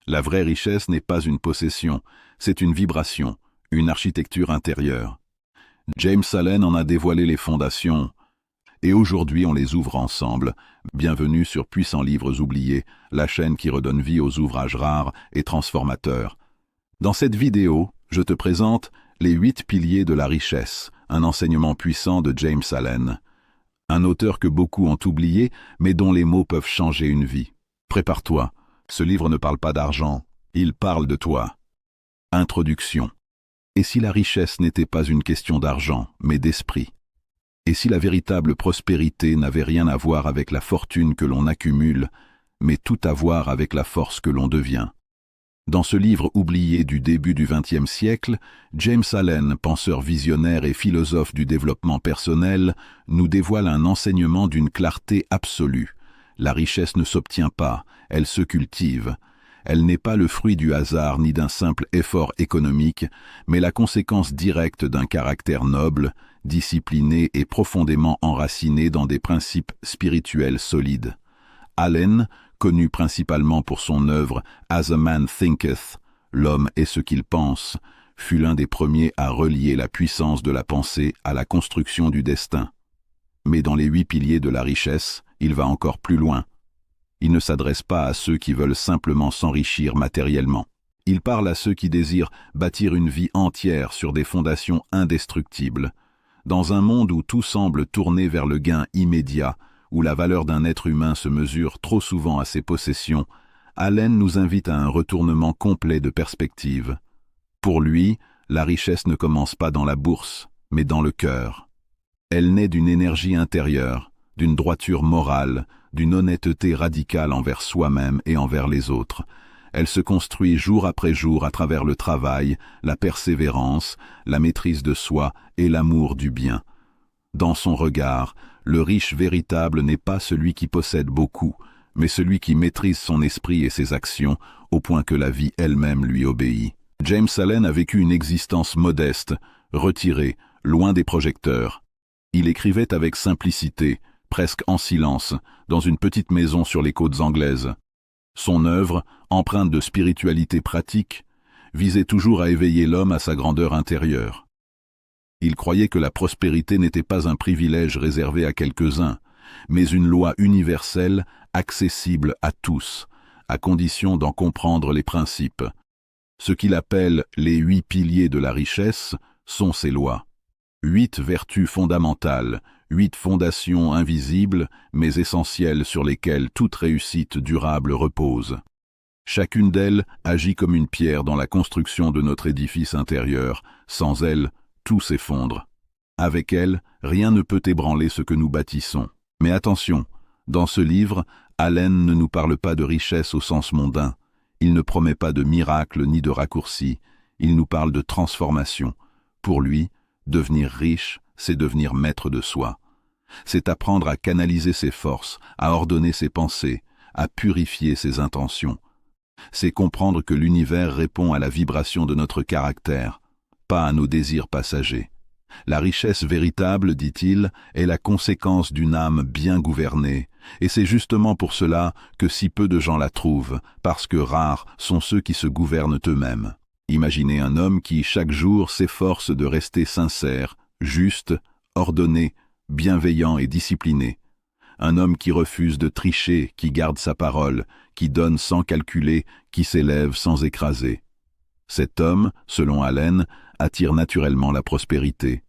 La vraie richesse n'est pas une possession, c'est une vibration, une architecture intérieure. James Allen en a dévoilé les fondations, et aujourd'hui on les ouvre ensemble. Bienvenue sur Puissants Livres Oubliés, la chaîne qui redonne vie aux ouvrages rares et transformateurs. Dans cette vidéo, je te présente les 8 piliers de la richesse, un enseignement puissant de James Allen. Un auteur que beaucoup ont oublié, mais dont les mots peuvent changer une vie. Prépare-toi, ce livre ne parle pas d'argent, il parle de toi. Introduction. Et si la richesse n'était pas une question d'argent, mais d'esprit? Et si la véritable prospérité n'avait rien à voir avec la fortune que l'on accumule, mais tout à voir avec la force que l'on devient? Dans ce livre oublié du début du XXe siècle, James Allen, penseur visionnaire et philosophe du développement personnel, nous dévoile un enseignement d'une clarté absolue. La richesse ne s'obtient pas, elle se cultive. Elle n'est pas le fruit du hasard ni d'un simple effort économique, mais la conséquence directe d'un caractère noble, discipliné et profondément enraciné dans des principes spirituels solides. Allen, connu principalement pour son œuvre « As a man thinketh », l'homme est ce qu'il pense, fut l'un des premiers à relier la puissance de la pensée à la construction du destin. Mais dans les 8 piliers de la richesse, il va encore plus loin. Il ne s'adresse pas à ceux qui veulent simplement s'enrichir matériellement. Il parle à ceux qui désirent bâtir une vie entière sur des fondations indestructibles. Dans un monde où tout semble tourner vers le gain immédiat, où la valeur d'un être humain se mesure trop souvent à ses possessions, Allen nous invite à un retournement complet de perspective. Pour lui, la richesse ne commence pas dans la bourse, mais dans le cœur. Elle naît d'une énergie intérieure, d'une droiture morale, d'une honnêteté radicale envers soi-même et envers les autres. Elle se construit jour après jour à travers le travail, la persévérance, la maîtrise de soi et l'amour du bien. Dans son regard, le riche véritable n'est pas celui qui possède beaucoup, mais celui qui maîtrise son esprit et ses actions, au point que la vie elle-même lui obéit. James Allen a vécu une existence modeste, retirée, loin des projecteurs. Il écrivait avec simplicité, presque en silence, dans une petite maison sur les côtes anglaises. Son œuvre, empreinte de spiritualité pratique, visait toujours à éveiller l'homme à sa grandeur intérieure. Il croyait que la prospérité n'était pas un privilège réservé à quelques-uns, mais une loi universelle, accessible à tous, à condition d'en comprendre les principes. Ce qu'il appelle les 8 piliers de la richesse sont ces lois. 8 vertus fondamentales, 8 fondations invisibles, mais essentielles sur lesquelles toute réussite durable repose. Chacune d'elles agit comme une pierre dans la construction de notre édifice intérieur. Sans elle, tout s'effondre. Avec elle, rien ne peut ébranler ce que nous bâtissons. Mais attention, dans ce livre, Allen ne nous parle pas de richesse au sens mondain. Il ne promet pas de miracle ni de raccourci. Il nous parle de transformation. Pour lui, devenir riche, c'est devenir maître de soi. C'est apprendre à canaliser ses forces, à ordonner ses pensées, à purifier ses intentions. C'est comprendre que l'univers répond à la vibration de notre caractère, pas à nos désirs passagers. La richesse véritable, dit-il, est la conséquence d'une âme bien gouvernée, et c'est justement pour cela que si peu de gens la trouvent, parce que rares sont ceux qui se gouvernent eux-mêmes. Imaginez un homme qui, chaque jour, s'efforce de rester sincère, juste, ordonné, bienveillant et discipliné. Un homme qui refuse de tricher, qui garde sa parole, qui donne sans calculer, qui s'élève sans écraser. Cet homme, selon Allen, attire naturellement la prospérité.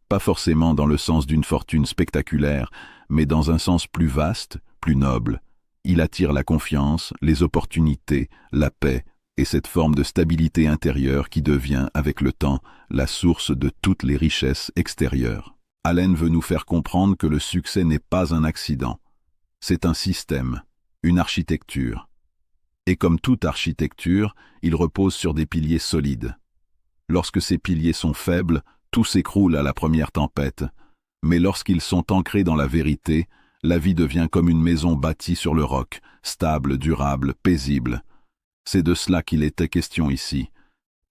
Pas forcément dans le sens d'une fortune spectaculaire, mais dans un sens plus vaste, plus noble. Il attire la confiance, les opportunités, la paix, et cette forme de stabilité intérieure qui devient, avec le temps, la source de toutes les richesses extérieures. Allen veut nous faire comprendre que le succès n'est pas un accident. C'est un système, une architecture. Et comme toute architecture, il repose sur des piliers solides. Lorsque ces piliers sont faibles, tout s'écroule à la première tempête. Mais lorsqu'ils sont ancrés dans la vérité, la vie devient comme une maison bâtie sur le roc, stable, durable, paisible. C'est de cela qu'il était question ici.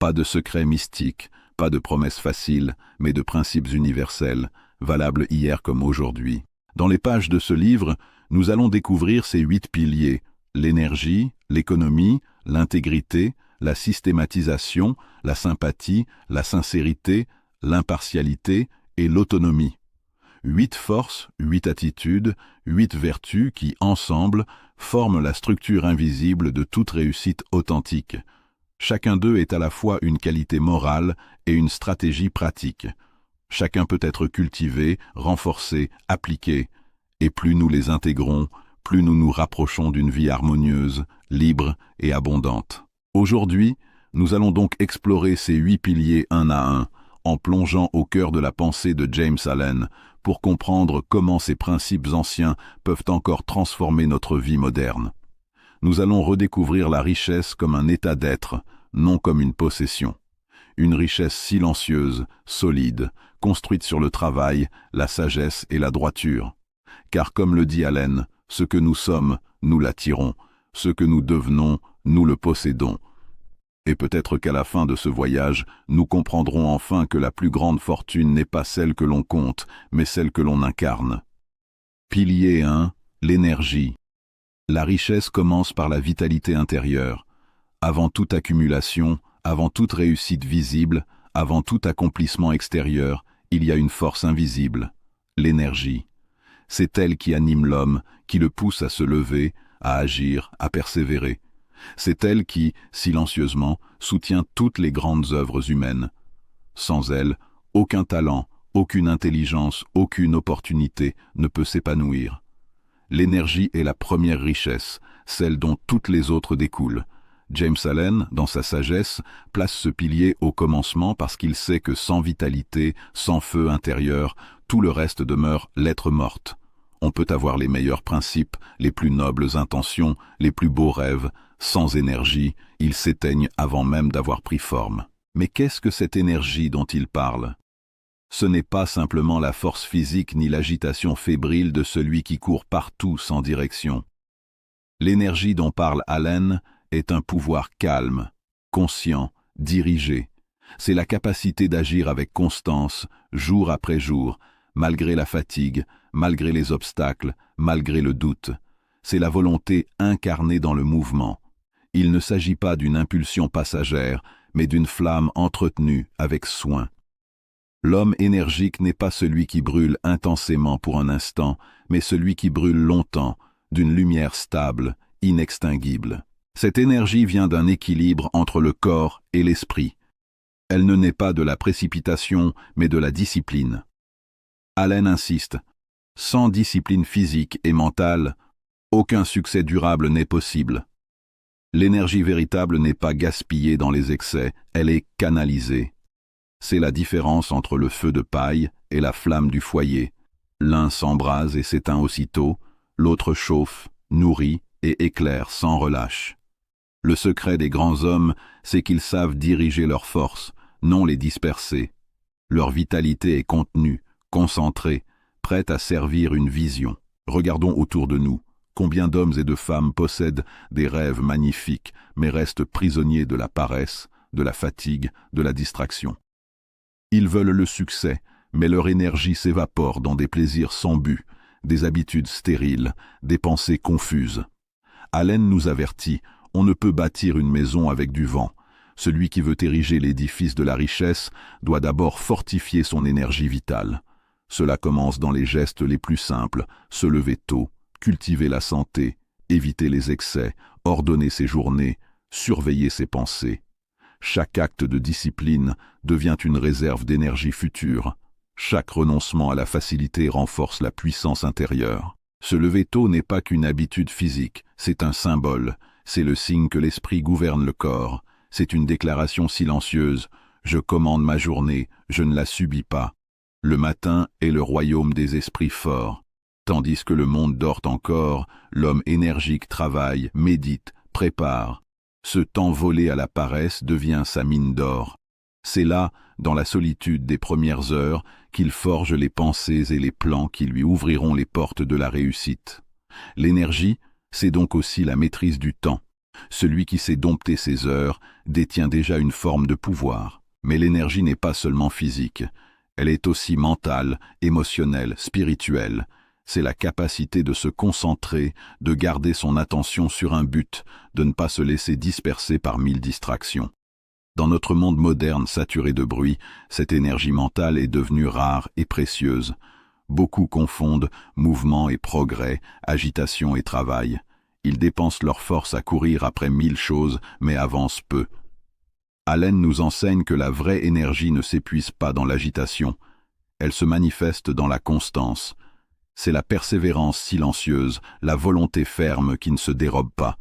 Pas de secrets mystiques, pas de promesses faciles, mais de principes universels, valables hier comme aujourd'hui. Dans les pages de ce livre, nous allons découvrir ces 8 piliers, L'énergie, l'économie, l'intégrité, la systématisation, la sympathie, la sincérité, l'impartialité et l'autonomie. 8 forces, 8 attitudes, 8 vertus qui, ensemble, forment la structure invisible de toute réussite authentique. Chacun d'eux est à la fois une qualité morale et une stratégie pratique. Chacun peut être cultivé, renforcé, appliqué. Et plus nous les intégrons, plus nous nous rapprochons d'une vie harmonieuse, libre et abondante. Aujourd'hui, nous allons donc explorer ces 8 piliers un à un, en plongeant au cœur de la pensée de James Allen, pour comprendre comment ces principes anciens peuvent encore transformer notre vie moderne. Nous allons redécouvrir la richesse comme un état d'être, non comme une possession. Une richesse silencieuse, solide, construite sur le travail, la sagesse et la droiture. Car comme le dit Allen, ce que nous sommes, nous l'attirons, ce que nous devenons, nous le possédons. Et peut-être qu'à la fin de ce voyage, nous comprendrons enfin que la plus grande fortune n'est pas celle que l'on compte, mais celle que l'on incarne. Pilier 1, l'énergie. La richesse commence par la vitalité intérieure. Avant toute accumulation, avant toute réussite visible, avant tout accomplissement extérieur, il y a une force invisible, l'énergie. C'est elle qui anime l'homme, qui le pousse à se lever, à agir, à persévérer. C'est elle qui, silencieusement, soutient toutes les grandes œuvres humaines. Sans elle, aucun talent, aucune intelligence, aucune opportunité ne peut s'épanouir. L'énergie est la première richesse, celle dont toutes les autres découlent. James Allen, dans sa sagesse, place ce pilier au commencement parce qu'il sait que sans vitalité, sans feu intérieur, tout le reste demeure lettre morte. On peut avoir les meilleurs principes, les plus nobles intentions, les plus beaux rêves. Sans énergie, ils s'éteignent avant même d'avoir pris forme. Mais qu'est-ce que cette énergie dont il parle ? Ce n'est pas simplement la force physique ni l'agitation fébrile de celui qui court partout sans direction. L'énergie dont parle Allen est un pouvoir calme, conscient, dirigé. C'est la capacité d'agir avec constance, jour après jour, malgré la fatigue, malgré les obstacles, malgré le doute. C'est la volonté incarnée dans le mouvement. Il ne s'agit pas d'une impulsion passagère, mais d'une flamme entretenue avec soin. L'homme énergique n'est pas celui qui brûle intensément pour un instant, mais celui qui brûle longtemps, d'une lumière stable, inextinguible. Cette énergie vient d'un équilibre entre le corps et l'esprit. Elle ne naît pas de la précipitation, mais de la discipline. Allen insiste, sans discipline physique et mentale, aucun succès durable n'est possible. L'énergie véritable n'est pas gaspillée dans les excès, elle est canalisée. C'est la différence entre le feu de paille et la flamme du foyer. L'un s'embrase et s'éteint aussitôt, l'autre chauffe, nourrit et éclaire sans relâche. Le secret des grands hommes, c'est qu'ils savent diriger leurs forces, non les disperser. Leur vitalité est contenue, concentrée, prête à servir une vision. Regardons autour de nous. Combien d'hommes et de femmes possèdent des rêves magnifiques, mais restent prisonniers de la paresse, de la fatigue, de la distraction. Ils veulent le succès, mais leur énergie s'évapore dans des plaisirs sans but, des habitudes stériles, des pensées confuses. Allen nous avertit, on ne peut bâtir une maison avec du vent. Celui qui veut ériger l'édifice de la richesse doit d'abord fortifier son énergie vitale. Cela commence dans les gestes les plus simples, se lever tôt, cultiver la santé, éviter les excès, ordonner ses journées, surveiller ses pensées. Chaque acte de discipline devient une réserve d'énergie future. Chaque renoncement à la facilité renforce la puissance intérieure. Se lever tôt n'est pas qu'une habitude physique, c'est un symbole, c'est le signe que l'esprit gouverne le corps. C'est une déclaration silencieuse, je commande ma journée, je ne la subis pas. Le matin est le royaume des esprits forts. Tandis que le monde dort encore, l'homme énergique travaille, médite, prépare. Ce temps volé à la paresse devient sa mine d'or. C'est là, dans la solitude des premières heures, qu'il forge les pensées et les plans qui lui ouvriront les portes de la réussite. L'énergie, c'est donc aussi la maîtrise du temps. Celui qui sait dompter ses heures détient déjà une forme de pouvoir. Mais l'énergie n'est pas seulement physique. Elle est aussi mentale, émotionnelle, spirituelle. C'est la capacité de se concentrer, de garder son attention sur un but, de ne pas se laisser disperser par 1000 distractions. Dans notre monde moderne saturé de bruit, cette énergie mentale est devenue rare et précieuse. Beaucoup confondent mouvement et progrès, agitation et travail. Ils dépensent leur force à courir après 1000 choses, mais avancent peu. Allen nous enseigne que la vraie énergie ne s'épuise pas dans l'agitation. Elle se manifeste dans la constance. C'est la persévérance silencieuse, la volonté ferme qui ne se dérobe pas.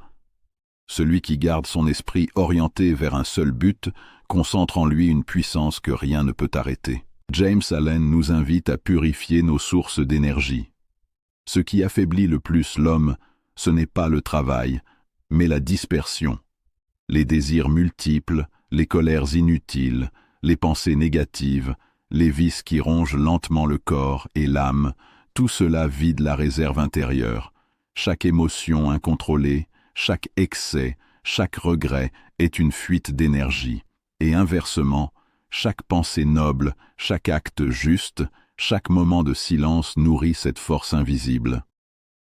Celui qui garde son esprit orienté vers un seul but concentre en lui une puissance que rien ne peut arrêter. James Allen nous invite à purifier nos sources d'énergie. Ce qui affaiblit le plus l'homme, ce n'est pas le travail, mais la dispersion. Les désirs multiples, les colères inutiles, les pensées négatives, les vices qui rongent lentement le corps et l'âme, tout cela vide la réserve intérieure. Chaque émotion incontrôlée, chaque excès, chaque regret est une fuite d'énergie. Et inversement, chaque pensée noble, chaque acte juste, chaque moment de silence nourrit cette force invisible.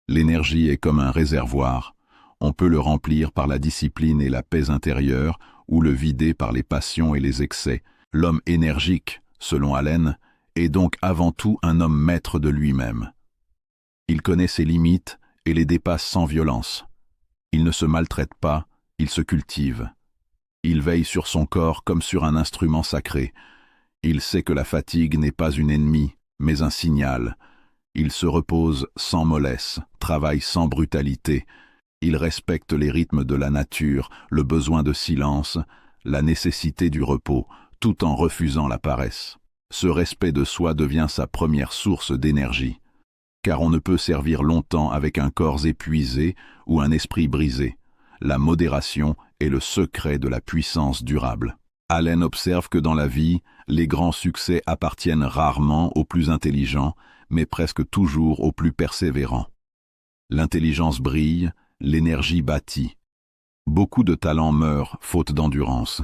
L'énergie est comme un réservoir. On peut le remplir par la discipline et la paix intérieure, ou le vider par les passions et les excès. L'homme énergique, selon Allen, est donc avant tout un homme maître de lui-même. Il connaît ses limites et les dépasse sans violence. Il ne se maltraite pas, il se cultive. Il veille sur son corps comme sur un instrument sacré. Il sait que la fatigue n'est pas une ennemie, mais un signal. Il se repose sans mollesse, travaille sans brutalité. Il respecte les rythmes de la nature, le besoin de silence, la nécessité du repos, tout en refusant la paresse. Ce respect de soi devient sa première source d'énergie. Car on ne peut servir longtemps avec un corps épuisé ou un esprit brisé. La modération est le secret de la puissance durable. Allen observe que dans la vie, les grands succès appartiennent rarement aux plus intelligents, mais presque toujours aux plus persévérants. L'intelligence brille, l'énergie bâtit. Beaucoup de talents meurent faute d'endurance.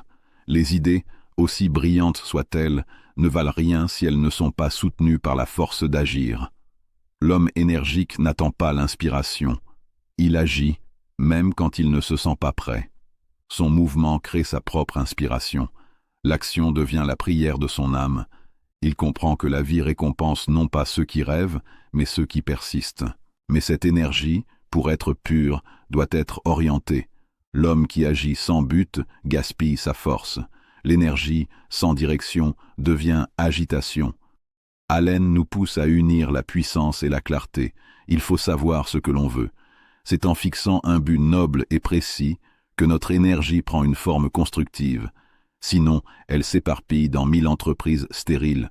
Les idées, aussi brillantes soient-elles, ne valent rien si elles ne sont pas soutenues par la force d'agir. L'homme énergique n'attend pas l'inspiration. Il agit, même quand il ne se sent pas prêt. Son mouvement crée sa propre inspiration. L'action devient la prière de son âme. Il comprend que la vie récompense non pas ceux qui rêvent, mais ceux qui persistent. Mais cette énergie, pour être pure, doit être orientée. L'homme qui agit sans but gaspille sa force. L'énergie, sans direction, devient agitation. Allen nous pousse à unir la puissance et la clarté. Il faut savoir ce que l'on veut. C'est en fixant un but noble et précis que notre énergie prend une forme constructive. Sinon, elle s'éparpille dans 1000 entreprises stériles.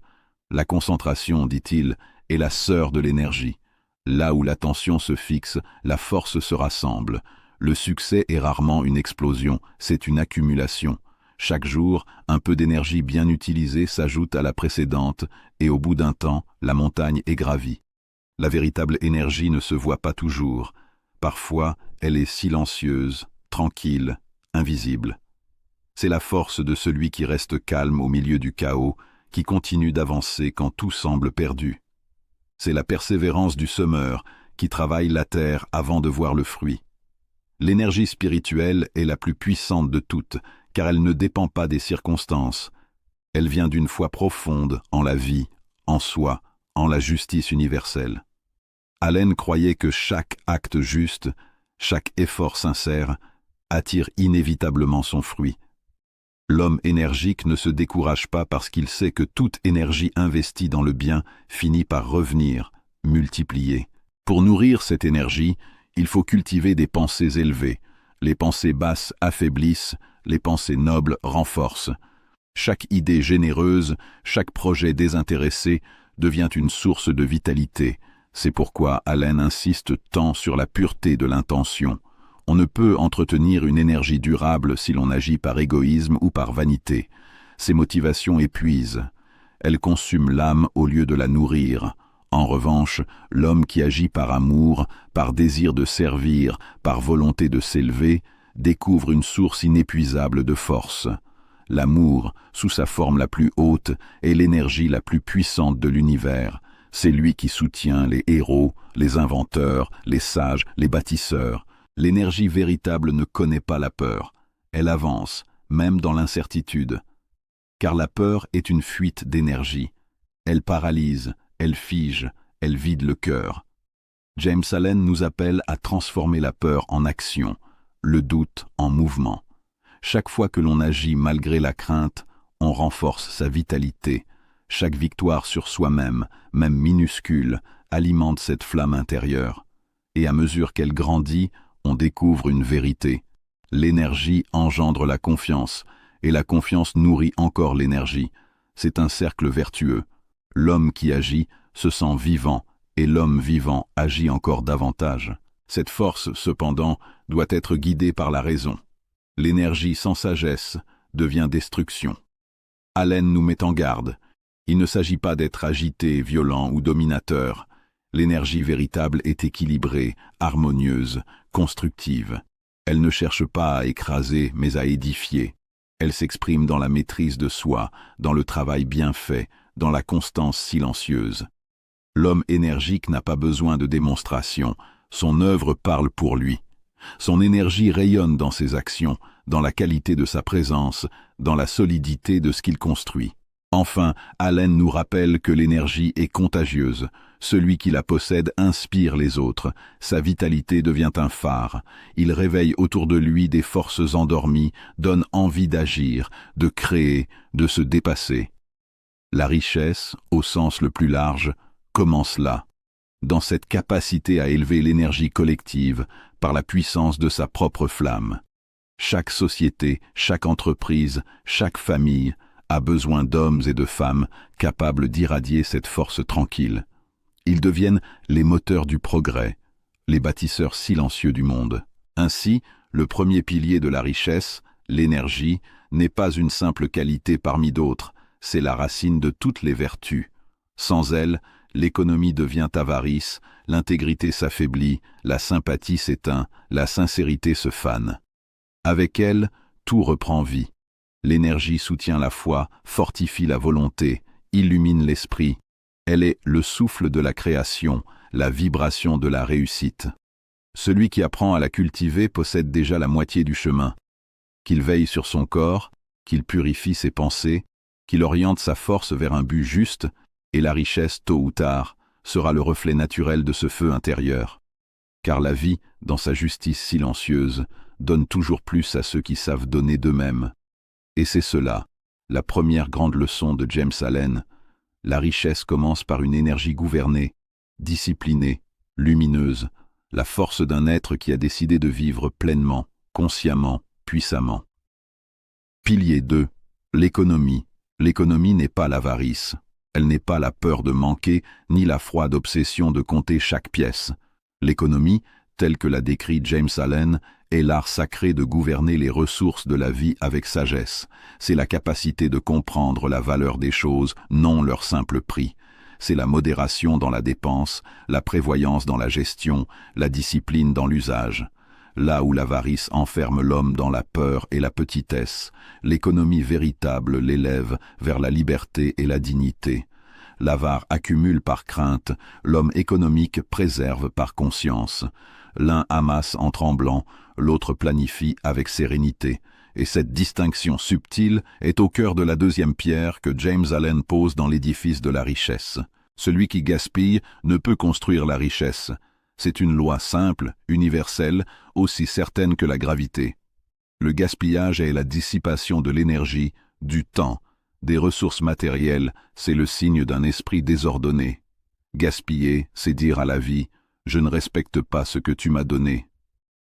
La concentration, dit-il, est la sœur de l'énergie. Là où l'attention se fixe, la force se rassemble. Le succès est rarement une explosion, c'est une accumulation. Chaque jour, un peu d'énergie bien utilisée s'ajoute à la précédente, et au bout d'un temps, la montagne est gravie. La véritable énergie ne se voit pas toujours. Parfois, elle est silencieuse, tranquille, invisible. C'est la force de celui qui reste calme au milieu du chaos, qui continue d'avancer quand tout semble perdu. C'est la persévérance du semeur qui travaille la terre avant de voir le fruit. L'énergie spirituelle est la plus puissante de toutes, car elle ne dépend pas des circonstances. Elle vient d'une foi profonde en la vie, en soi, en la justice universelle. Allen croyait que chaque acte juste, chaque effort sincère, attire inévitablement son fruit. L'homme énergique ne se décourage pas parce qu'il sait que toute énergie investie dans le bien finit par revenir, multipliée. Pour nourrir cette énergie, il faut cultiver des pensées élevées. Les pensées basses affaiblissent, les pensées nobles renforcent. Chaque idée généreuse, chaque projet désintéressé devient une source de vitalité. C'est pourquoi Allen insiste tant sur la pureté de l'intention. On ne peut entretenir une énergie durable si l'on agit par égoïsme ou par vanité. Ces motivations épuisent. Elles consument l'âme au lieu de la nourrir. En revanche, l'homme qui agit par amour, par désir de servir, par volonté de s'élever, découvre une source inépuisable de force. L'amour, sous sa forme la plus haute, est l'énergie la plus puissante de l'univers. C'est lui qui soutient les héros, les inventeurs, les sages, les bâtisseurs. L'énergie véritable ne connaît pas la peur. Elle avance, même dans l'incertitude. Car la peur est une fuite d'énergie. Elle paralyse, elle fige, elle vide le cœur. James Allen nous appelle à transformer la peur en action, le doute en mouvement. Chaque fois que l'on agit malgré la crainte, on renforce sa vitalité. Chaque victoire sur soi-même, même minuscule, alimente cette flamme intérieure. Et à mesure qu'elle grandit, on découvre une vérité. L'énergie engendre la confiance, et la confiance nourrit encore l'énergie. C'est un cercle vertueux. L'homme qui agit se sent vivant, et l'homme vivant agit encore davantage. Cette force, cependant, doit être guidée par la raison. L'énergie sans sagesse devient destruction. Allen nous met en garde. Il ne s'agit pas d'être agité, violent ou dominateur. L'énergie véritable est équilibrée, harmonieuse, constructive. Elle ne cherche pas à écraser, mais à édifier. Elle s'exprime dans la maîtrise de soi, dans le travail bien fait, dans la constance silencieuse. L'homme énergique n'a pas besoin de démonstration, son œuvre parle pour lui. Son énergie rayonne dans ses actions, dans la qualité de sa présence, dans la solidité de ce qu'il construit. Enfin, Allen nous rappelle que l'énergie est contagieuse. Celui qui la possède inspire les autres. Sa vitalité devient un phare. Il réveille autour de lui des forces endormies, donne envie d'agir, de créer, de se dépasser. La richesse, au sens le plus large, commence là, dans cette capacité à élever l'énergie collective par la puissance de sa propre flamme. Chaque société, chaque entreprise, chaque famille a besoin d'hommes et de femmes capables d'irradier cette force tranquille. Ils deviennent les moteurs du progrès, les bâtisseurs silencieux du monde. Ainsi, le premier pilier de la richesse, l'énergie, n'est pas une simple qualité parmi d'autres, c'est la racine de toutes les vertus. Sans elle, l'économie devient avarice, l'intégrité s'affaiblit, la sympathie s'éteint, la sincérité se fane. Avec elle, tout reprend vie. L'énergie soutient la foi, fortifie la volonté, illumine l'esprit. Elle est le souffle de la création, la vibration de la réussite. Celui qui apprend à la cultiver possède déjà la moitié du chemin. Qu'il veille sur son corps, qu'il purifie ses pensées, qu'il oriente sa force vers un but juste, et la richesse, tôt ou tard, sera le reflet naturel de ce feu intérieur. Car la vie, dans sa justice silencieuse, donne toujours plus à ceux qui savent donner d'eux-mêmes. Et c'est cela, la première grande leçon de James Allen. La richesse commence par une énergie gouvernée, disciplinée, lumineuse, la force d'un être qui a décidé de vivre pleinement, consciemment, puissamment. Pilier 2. L'économie. L'économie n'est pas l'avarice. Elle n'est pas la peur de manquer, ni la froide obsession de compter chaque pièce. L'économie, telle que l'a décrit James Allen, est l'art sacré de gouverner les ressources de la vie avec sagesse. C'est la capacité de comprendre la valeur des choses, non leur simple prix. C'est la modération dans la dépense, la prévoyance dans la gestion, la discipline dans l'usage. Là où l'avarice enferme l'homme dans la peur et la petitesse, l'économie véritable l'élève vers la liberté et la dignité. L'avare accumule par crainte, l'homme économique préserve par conscience. L'un amasse en tremblant, l'autre planifie avec sérénité. Et cette distinction subtile est au cœur de la deuxième pierre que James Allen pose dans l'édifice de la richesse. Celui qui gaspille ne peut construire la richesse. C'est une loi simple, universelle, aussi certaine que la gravité. Le gaspillage est la dissipation de l'énergie, du temps, des ressources matérielles, c'est le signe d'un esprit désordonné. Gaspiller, c'est dire à la vie « Je ne respecte pas ce que tu m'as donné ».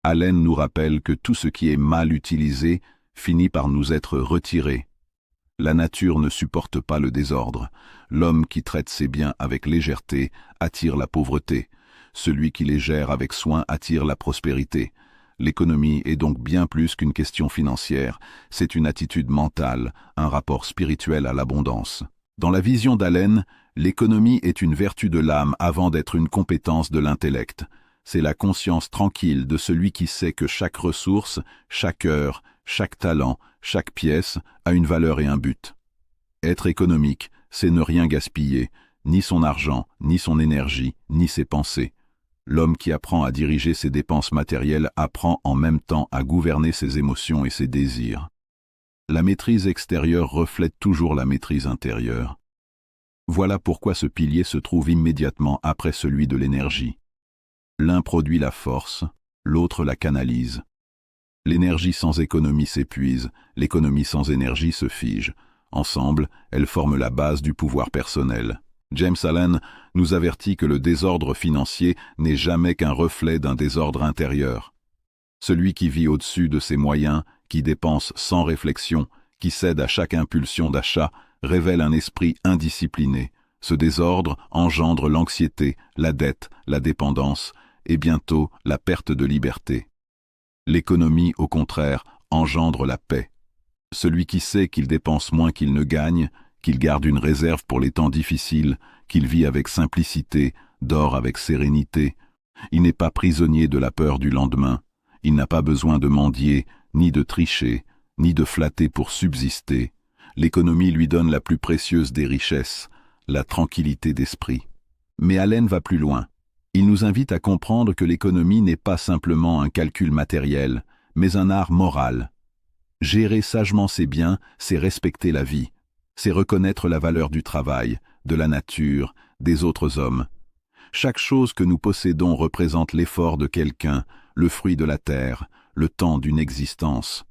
Allen nous rappelle que tout ce qui est mal utilisé finit par nous être retiré. La nature ne supporte pas le désordre. L'homme qui traite ses biens avec légèreté attire la pauvreté. Celui qui les gère avec soin attire la prospérité. L'économie est donc bien plus qu'une question financière, c'est une attitude mentale, un rapport spirituel à l'abondance. Dans la vision d'Allen, l'économie est une vertu de l'âme avant d'être une compétence de l'intellect. C'est la conscience tranquille de celui qui sait que chaque ressource, chaque heure, chaque talent, chaque pièce a une valeur et un but. Être économique, c'est ne rien gaspiller, ni son argent, ni son énergie, ni ses pensées. L'homme qui apprend à diriger ses dépenses matérielles apprend en même temps à gouverner ses émotions et ses désirs. La maîtrise extérieure reflète toujours la maîtrise intérieure. Voilà pourquoi ce pilier se trouve immédiatement après celui de l'énergie. L'un produit la force, l'autre la canalise. L'énergie sans économie s'épuise, l'économie sans énergie se fige. Ensemble, elles forment la base du pouvoir personnel. James Allen nous avertit que le désordre financier n'est jamais qu'un reflet d'un désordre intérieur. Celui qui vit au-dessus de ses moyens, qui dépense sans réflexion, qui cède à chaque impulsion d'achat, révèle un esprit indiscipliné. Ce désordre engendre l'anxiété, la dette, la dépendance et bientôt la perte de liberté. L'économie, au contraire, engendre la paix. Celui qui sait qu'il dépense moins qu'il ne gagne, qu'il garde une réserve pour les temps difficiles, qu'il vit avec simplicité, dort avec sérénité, il n'est pas prisonnier de la peur du lendemain, il n'a pas besoin de mendier, ni de tricher, ni de flatter pour subsister. L'économie lui donne la plus précieuse des richesses, la tranquillité d'esprit. Mais Allen va plus loin. Il nous invite à comprendre que l'économie n'est pas simplement un calcul matériel, mais un art moral. Gérer sagement ses biens, c'est respecter la vie, c'est reconnaître la valeur du travail, de la nature, des autres hommes. Chaque chose que nous possédons représente l'effort de quelqu'un, le fruit de la terre, le temps d'une existence.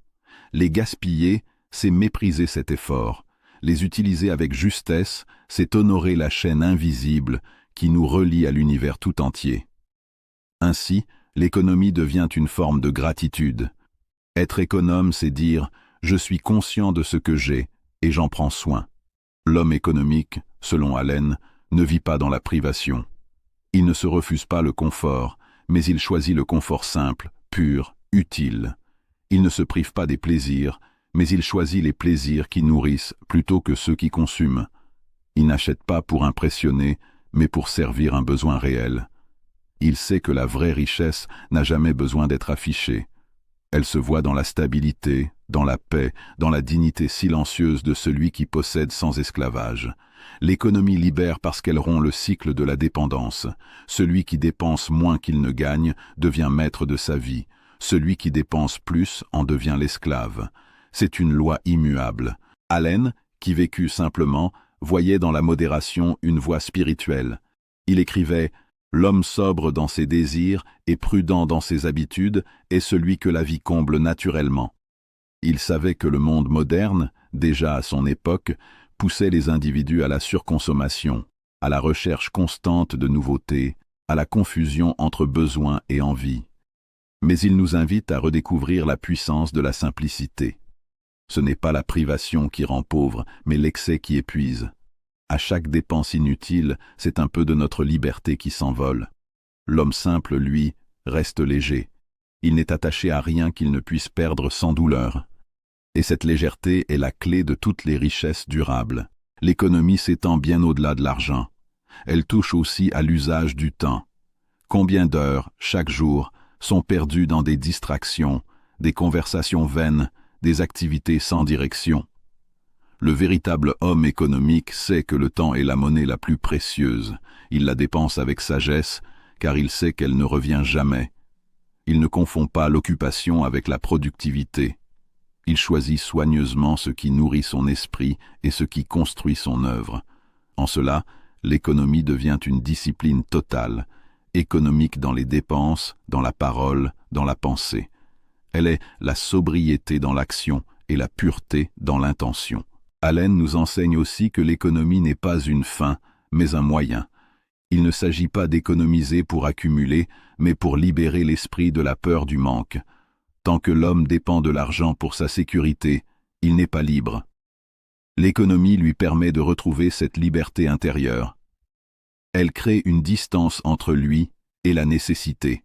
Les gaspiller, c'est mépriser cet effort. Les utiliser avec justesse, c'est honorer la chaîne invisible qui nous relie à l'univers tout entier. Ainsi, l'économie devient une forme de gratitude. Être économe, c'est dire « je suis conscient de ce que j'ai et j'en prends soin ». L'homme économique, selon Allen, ne vit pas dans la privation. Il ne se refuse pas le confort, mais il choisit le confort simple, pur, utile. Il ne se prive pas des plaisirs, mais il choisit les plaisirs qui nourrissent plutôt que ceux qui consument. Il n'achète pas pour impressionner, mais pour servir un besoin réel. Il sait que la vraie richesse n'a jamais besoin d'être affichée. Elle se voit dans la stabilité, dans la paix, dans la dignité silencieuse de celui qui possède sans esclavage. L'économie libère parce qu'elle rompt le cycle de la dépendance. Celui qui dépense moins qu'il ne gagne devient maître de sa vie. Celui qui dépense plus en devient l'esclave. C'est une loi immuable. Allen, qui vécut simplement, voyait dans la modération une voie spirituelle. Il écrivait « L'homme sobre dans ses désirs et prudent dans ses habitudes est celui que la vie comble naturellement. » Il savait que le monde moderne, déjà à son époque, poussait les individus à la surconsommation, à la recherche constante de nouveautés, à la confusion entre besoin et envie. Mais il nous invite à redécouvrir la puissance de la simplicité. Ce n'est pas la privation qui rend pauvre, mais l'excès qui épuise. À chaque dépense inutile, c'est un peu de notre liberté qui s'envole. L'homme simple, lui, reste léger. Il n'est attaché à rien qu'il ne puisse perdre sans douleur. Et cette légèreté est la clé de toutes les richesses durables. L'économie s'étend bien au-delà de l'argent. Elle touche aussi à l'usage du temps. Combien d'heures, chaque jour, sont perdues dans des distractions, des conversations vaines, des activités sans direction. Le véritable homme économique sait que le temps est la monnaie la plus précieuse. Il la dépense avec sagesse, car il sait qu'elle ne revient jamais. Il ne confond pas l'occupation avec la productivité. Il choisit soigneusement ce qui nourrit son esprit et ce qui construit son œuvre. En cela, l'économie devient une discipline totale, économique dans les dépenses, dans la parole, dans la pensée. Elle est la sobriété dans l'action et la pureté dans l'intention. Allen nous enseigne aussi que l'économie n'est pas une fin, mais un moyen. Il ne s'agit pas d'économiser pour accumuler, mais pour libérer l'esprit de la peur du manque. Tant que l'homme dépend de l'argent pour sa sécurité, il n'est pas libre. L'économie lui permet de retrouver cette liberté intérieure. Elle crée une distance entre lui et la nécessité.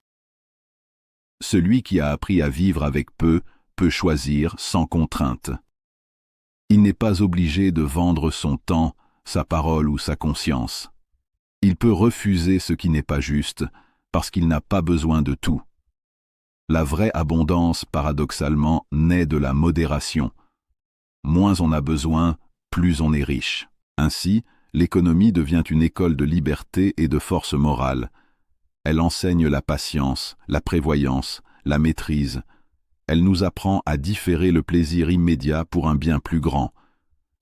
Celui qui a appris à vivre avec peu peut choisir sans contrainte. Il n'est pas obligé de vendre son temps, sa parole ou sa conscience. Il peut refuser ce qui n'est pas juste, parce qu'il n'a pas besoin de tout. La vraie abondance, paradoxalement, naît de la modération. Moins on a besoin, plus on est riche. Ainsi, l'économie devient une école de liberté et de force morale. Elle enseigne la patience, la prévoyance, la maîtrise. Elle nous apprend à différer le plaisir immédiat pour un bien plus grand.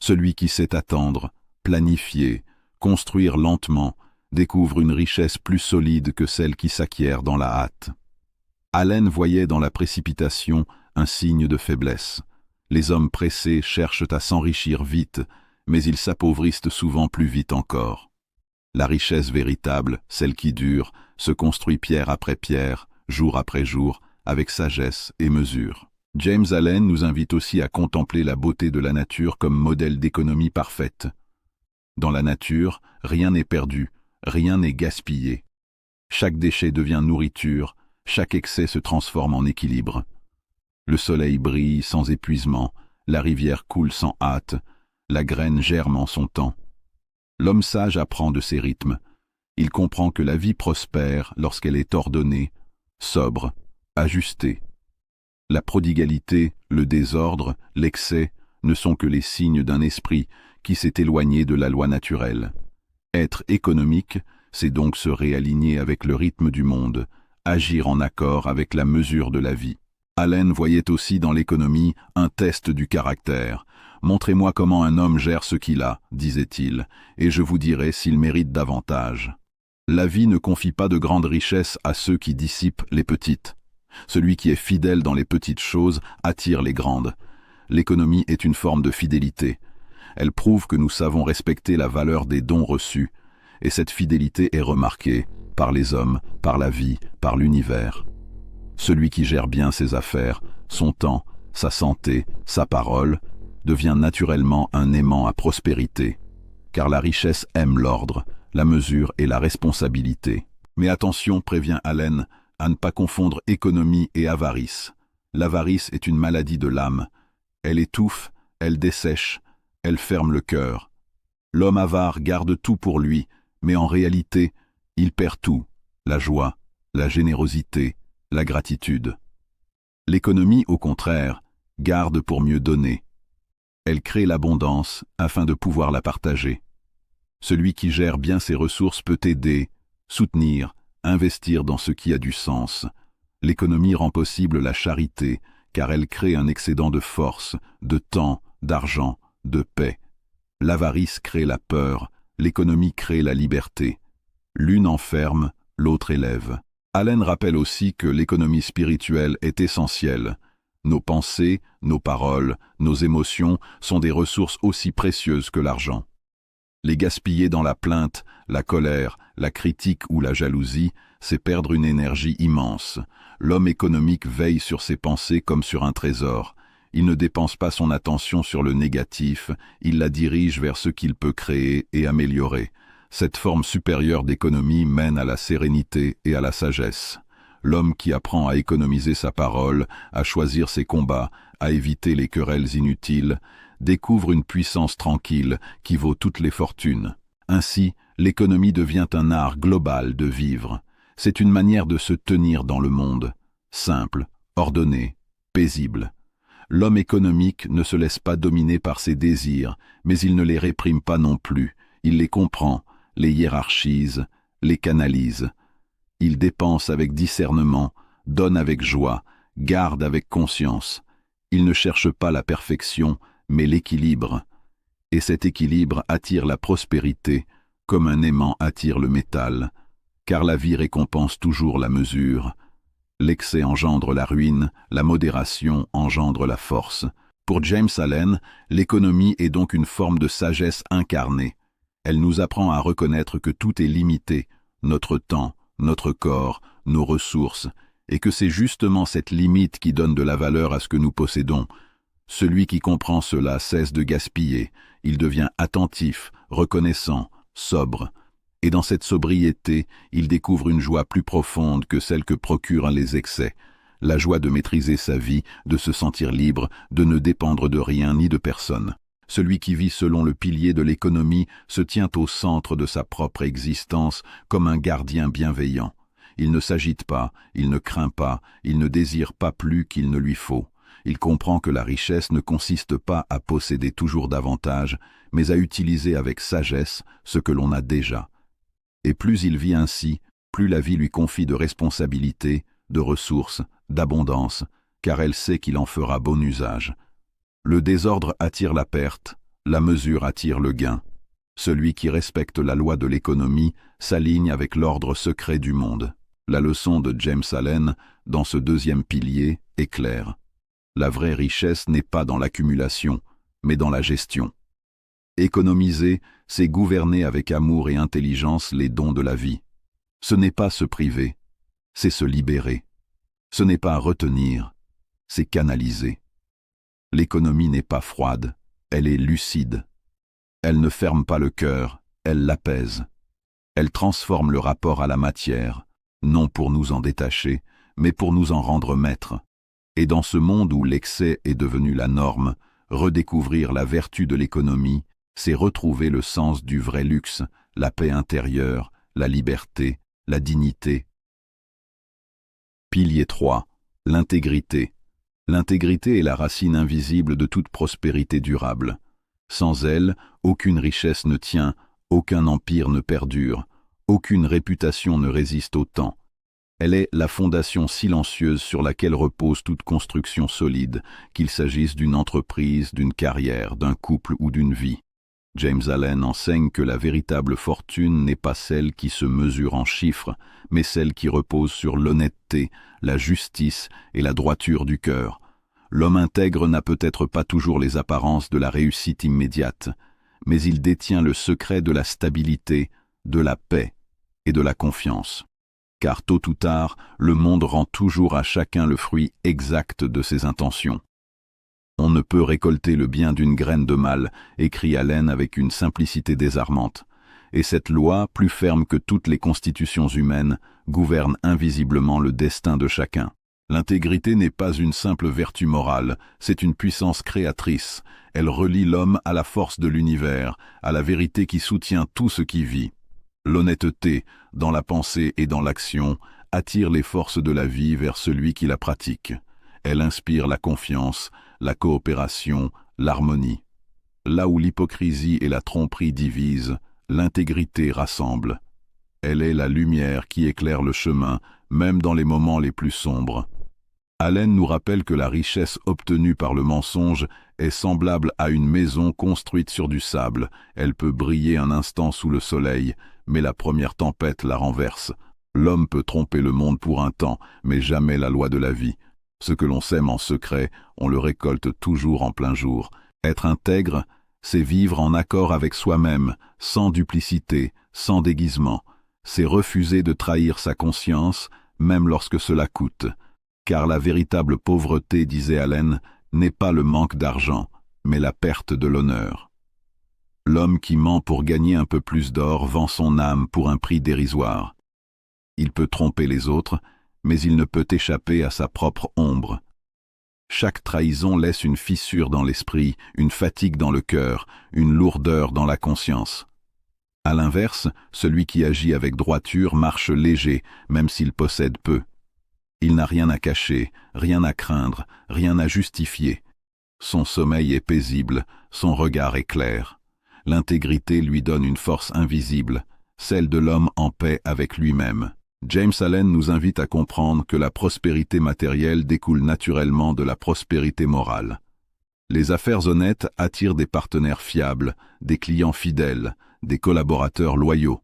Celui qui sait attendre, planifier, construire lentement, découvre une richesse plus solide que celle qui s'acquiert dans la hâte. Allen voyait dans la précipitation un signe de faiblesse. Les hommes pressés cherchent à s'enrichir vite, mais ils s'appauvrissent souvent plus vite encore. La richesse véritable, celle qui dure, se construit pierre après pierre, jour après jour, avec sagesse et mesure. James Allen nous invite aussi à contempler la beauté de la nature comme modèle d'économie parfaite. Dans la nature, rien n'est perdu, rien n'est gaspillé. Chaque déchet devient nourriture, chaque excès se transforme en équilibre. Le soleil brille sans épuisement, la rivière coule sans hâte, la graine germe en son temps. L'homme sage apprend de ces rythmes. Il comprend que la vie prospère lorsqu'elle est ordonnée, sobre, ajustée. La prodigalité, le désordre, l'excès ne sont que les signes d'un esprit qui s'est éloigné de la loi naturelle. Être économique, c'est donc se réaligner avec le rythme du monde, agir en accord avec la mesure de la vie. Allen voyait aussi dans l'économie un test du caractère. « Montrez-moi comment un homme gère ce qu'il a, disait-il, et je vous dirai s'il mérite davantage. » La vie ne confie pas de grandes richesses à ceux qui dissipent les petites. Celui qui est fidèle dans les petites choses attire les grandes. L'économie est une forme de fidélité. Elle prouve que nous savons respecter la valeur des dons reçus, et cette fidélité est remarquée par les hommes, par la vie, par l'univers. Celui qui gère bien ses affaires, son temps, sa santé, sa parole, devient naturellement un aimant à prospérité, car la richesse aime l'ordre, la mesure et la responsabilité. Mais attention, prévient Allen, à ne pas confondre économie et avarice. L'avarice est une maladie de l'âme. Elle étouffe, elle dessèche, elle ferme le cœur. L'homme avare garde tout pour lui, mais en réalité, il perd tout, la joie, la générosité, la gratitude. L'économie, au contraire, garde pour mieux donner. Elle crée l'abondance afin de pouvoir la partager. Celui qui gère bien ses ressources peut aider, soutenir, investir dans ce qui a du sens. L'économie rend possible la charité, car elle crée un excédent de force, de temps, d'argent, de paix. L'avarice crée la peur, l'économie crée la liberté. L'une enferme, l'autre élève. Allen rappelle aussi que l'économie spirituelle est essentielle. Nos pensées, nos paroles, nos émotions sont des ressources aussi précieuses que l'argent. Les gaspiller dans la plainte, la colère, la critique ou la jalousie, c'est perdre une énergie immense. L'homme économique veille sur ses pensées comme sur un trésor. Il ne dépense pas son attention sur le négatif, il la dirige vers ce qu'il peut créer et améliorer. Cette forme supérieure d'économie mène à la sérénité et à la sagesse. L'homme qui apprend à économiser sa parole, à choisir ses combats, à éviter les querelles inutiles, découvre une puissance tranquille qui vaut toutes les fortunes. Ainsi, l'économie devient un art global de vivre. C'est une manière de se tenir dans le monde, simple, ordonné, paisible. L'homme économique ne se laisse pas dominer par ses désirs, mais il ne les réprime pas non plus. Il les comprend, les hiérarchise, les canalise. Il dépense avec discernement, donne avec joie, garde avec conscience. Il ne cherche pas la perfection, mais l'équilibre. Et cet équilibre attire la prospérité, comme un aimant attire le métal, car la vie récompense toujours la mesure. L'excès engendre la ruine, la modération engendre la force. Pour James Allen, l'économie est donc une forme de sagesse incarnée. Elle nous apprend à reconnaître que tout est limité, notre temps, notre corps, nos ressources, et que c'est justement cette limite qui donne de la valeur à ce que nous possédons. Celui qui comprend cela cesse de gaspiller, il devient attentif, reconnaissant, sobre. Et dans cette sobriété, il découvre une joie plus profonde que celle que procurent les excès. La joie de maîtriser sa vie, de se sentir libre, de ne dépendre de rien ni de personne. Celui qui vit selon le pilier de l'économie se tient au centre de sa propre existence comme un gardien bienveillant. Il ne s'agite pas, il ne craint pas, il ne désire pas plus qu'il ne lui faut. Il comprend que la richesse ne consiste pas à posséder toujours davantage, mais à utiliser avec sagesse ce que l'on a déjà. Et plus il vit ainsi, plus la vie lui confie de responsabilités, de ressources, d'abondance, car elle sait qu'il en fera bon usage. Le désordre attire la perte, la mesure attire le gain. Celui qui respecte la loi de l'économie s'aligne avec l'ordre secret du monde. La leçon de James Allen, dans ce deuxième pilier, est claire. La vraie richesse n'est pas dans l'accumulation, mais dans la gestion. Économiser, c'est gouverner avec amour et intelligence les dons de la vie. Ce n'est pas se priver, c'est se libérer. Ce n'est pas retenir, c'est canaliser. L'économie n'est pas froide, elle est lucide. Elle ne ferme pas le cœur, elle l'apaise. Elle transforme le rapport à la matière, non pour nous en détacher, mais pour nous en rendre maîtres. Et dans ce monde où l'excès est devenu la norme, redécouvrir la vertu de l'économie, c'est retrouver le sens du vrai luxe, la paix intérieure, la liberté, la dignité. Pilier 3. L'intégrité. L'intégrité est la racine invisible de toute prospérité durable. Sans elle, aucune richesse ne tient, aucun empire ne perdure, aucune réputation ne résiste au temps. Elle est la fondation silencieuse sur laquelle repose toute construction solide, qu'il s'agisse d'une entreprise, d'une carrière, d'un couple ou d'une vie. James Allen enseigne que la véritable fortune n'est pas celle qui se mesure en chiffres, mais celle qui repose sur l'honnêteté, la justice et la droiture du cœur. L'homme intègre n'a peut-être pas toujours les apparences de la réussite immédiate, mais il détient le secret de la stabilité, de la paix et de la confiance. Car tôt ou tard, le monde rend toujours à chacun le fruit exact de ses intentions. On ne peut récolter le bien d'une graine de mal, écrit Allen avec une simplicité désarmante. Et cette loi, plus ferme que toutes les constitutions humaines, gouverne invisiblement le destin de chacun. L'intégrité n'est pas une simple vertu morale, c'est une puissance créatrice. Elle relie l'homme à la force de l'univers, à la vérité qui soutient tout ce qui vit. L'honnêteté, dans la pensée et dans l'action, attire les forces de la vie vers celui qui la pratique. Elle inspire la confiance, la coopération, l'harmonie. Là où l'hypocrisie et la tromperie divisent, l'intégrité rassemble. Elle est la lumière qui éclaire le chemin, même dans les moments les plus sombres. Allen nous rappelle que la richesse obtenue par le mensonge est semblable à une maison construite sur du sable. Elle peut briller un instant sous le soleil, mais la première tempête la renverse. L'homme peut tromper le monde pour un temps, mais jamais la loi de la vie. Ce que l'on sème en secret, on le récolte toujours en plein jour. Être intègre, c'est vivre en accord avec soi-même, sans duplicité, sans déguisement. C'est refuser de trahir sa conscience, même lorsque cela coûte. Car la véritable pauvreté, disait Allen, n'est pas le manque d'argent, mais la perte de l'honneur. L'homme qui ment pour gagner un peu plus d'or vend son âme pour un prix dérisoire. Il peut tromper les autres, mais il ne peut échapper à sa propre ombre. Chaque trahison laisse une fissure dans l'esprit, une fatigue dans le cœur, une lourdeur dans la conscience. À l'inverse, celui qui agit avec droiture marche léger, même s'il possède peu. Il n'a rien à cacher, rien à craindre, rien à justifier. Son sommeil est paisible, son regard est clair. L'intégrité lui donne une force invisible, celle de l'homme en paix avec lui-même. James Allen nous invite à comprendre que la prospérité matérielle découle naturellement de la prospérité morale. Les affaires honnêtes attirent des partenaires fiables, des clients fidèles, des collaborateurs loyaux.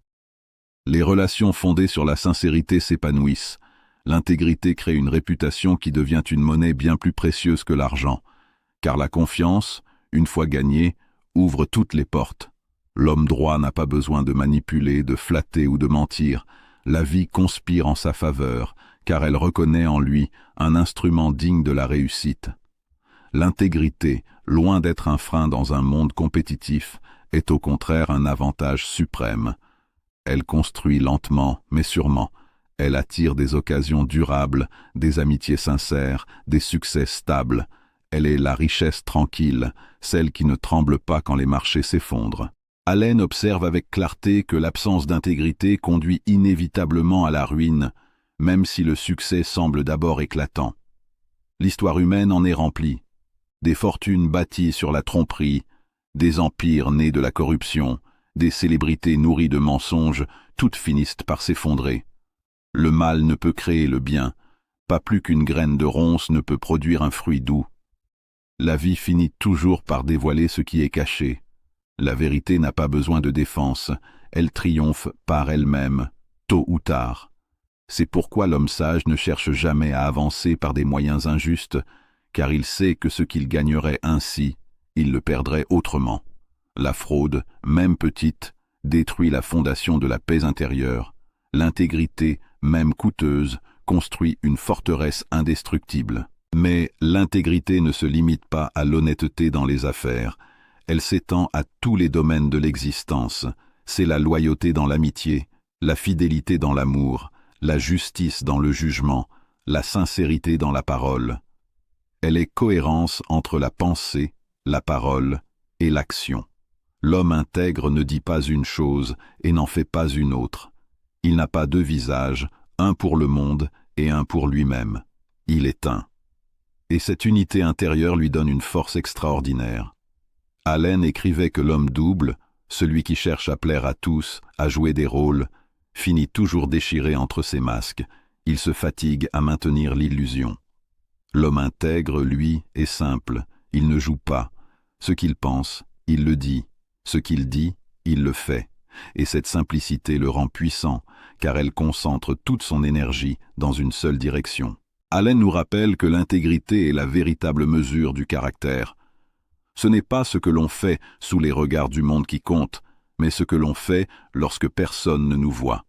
Les relations fondées sur la sincérité s'épanouissent. L'intégrité crée une réputation qui devient une monnaie bien plus précieuse que l'argent, car la confiance, une fois gagnée, ouvre toutes les portes. L'homme droit n'a pas besoin de manipuler, de flatter ou de mentir. La vie conspire en sa faveur, car elle reconnaît en lui un instrument digne de la réussite. L'intégrité, loin d'être un frein dans un monde compétitif, est au contraire un avantage suprême. Elle construit lentement, mais sûrement. Elle attire des occasions durables, des amitiés sincères, des succès stables. Elle est la richesse tranquille, celle qui ne tremble pas quand les marchés s'effondrent. Allen observe avec clarté que l'absence d'intégrité conduit inévitablement à la ruine, même si le succès semble d'abord éclatant. L'histoire humaine en est remplie. Des fortunes bâties sur la tromperie, des empires nés de la corruption, des célébrités nourries de mensonges, toutes finissent par s'effondrer. Le mal ne peut créer le bien, pas plus qu'une graine de ronce ne peut produire un fruit doux. La vie finit toujours par dévoiler ce qui est caché. La vérité n'a pas besoin de défense, elle triomphe par elle-même, tôt ou tard. C'est pourquoi l'homme sage ne cherche jamais à avancer par des moyens injustes, car il sait que ce qu'il gagnerait ainsi, il le perdrait autrement. La fraude, même petite, détruit la fondation de la paix intérieure. L'intégrité, même coûteuse, construit une forteresse indestructible. Mais l'intégrité ne se limite pas à l'honnêteté dans les affaires. Elle s'étend à tous les domaines de l'existence. C'est la loyauté dans l'amitié, la fidélité dans l'amour, la justice dans le jugement, la sincérité dans la parole. Elle est cohérence entre la pensée, la parole et l'action. L'homme intègre ne dit pas une chose et n'en fait pas une autre. Il n'a pas deux visages, un pour le monde et un pour lui-même. Il est un. Et cette unité intérieure lui donne une force extraordinaire. Allen écrivait que l'homme double, celui qui cherche à plaire à tous, à jouer des rôles, finit toujours déchiré entre ses masques. Il se fatigue à maintenir l'illusion. L'homme intègre, lui, est simple. Il ne joue pas. Ce qu'il pense, il le dit. Ce qu'il dit, il le fait. Et cette simplicité le rend puissant, car elle concentre toute son énergie dans une seule direction. Allen nous rappelle que l'intégrité est la véritable mesure du caractère. Ce n'est pas ce que l'on fait sous les regards du monde qui compte, mais ce que l'on fait lorsque personne ne nous voit.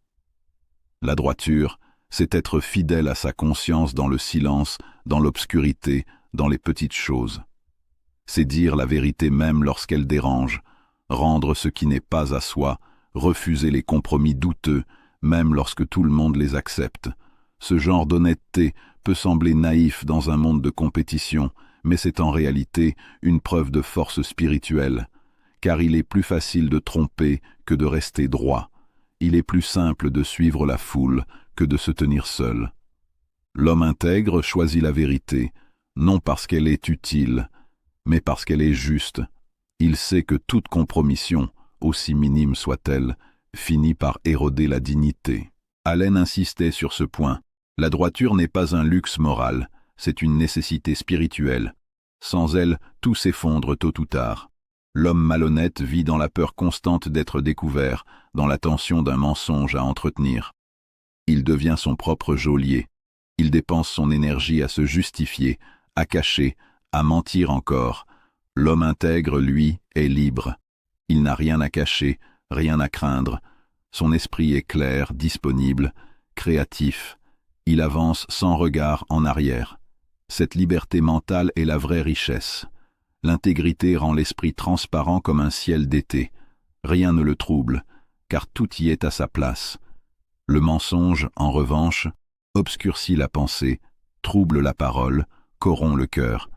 La droiture, c'est être fidèle à sa conscience dans le silence, dans l'obscurité, dans les petites choses. C'est dire la vérité même lorsqu'elle dérange, rendre ce qui n'est pas à soi, refuser les compromis douteux, même lorsque tout le monde les accepte. Ce genre d'honnêteté peut sembler naïf dans un monde de compétition, mais c'est en réalité une preuve de force spirituelle, car il est plus facile de tromper que de rester droit. Il est plus simple de suivre la foule que de se tenir seul. L'homme intègre choisit la vérité, non parce qu'elle est utile, mais parce qu'elle est juste. Il sait que toute compromission, aussi minime soit-elle, finit par éroder la dignité. Allen insistait sur ce point. La droiture n'est pas un luxe moral, c'est une nécessité spirituelle. Sans elle, tout s'effondre tôt ou tard. L'homme malhonnête vit dans la peur constante d'être découvert, dans la tension d'un mensonge à entretenir. Il devient son propre geôlier. Il dépense son énergie à se justifier, à cacher, à mentir encore. L'homme intègre, lui, est libre. Il n'a rien à cacher, rien à craindre. Son esprit est clair, disponible, créatif. Il avance sans regard en arrière. Cette liberté mentale est la vraie richesse. L'intégrité rend l'esprit transparent comme un ciel d'été. Rien ne le trouble, car tout y est à sa place. Le mensonge, en revanche, obscurcit la pensée, trouble la parole, corrompt le cœur.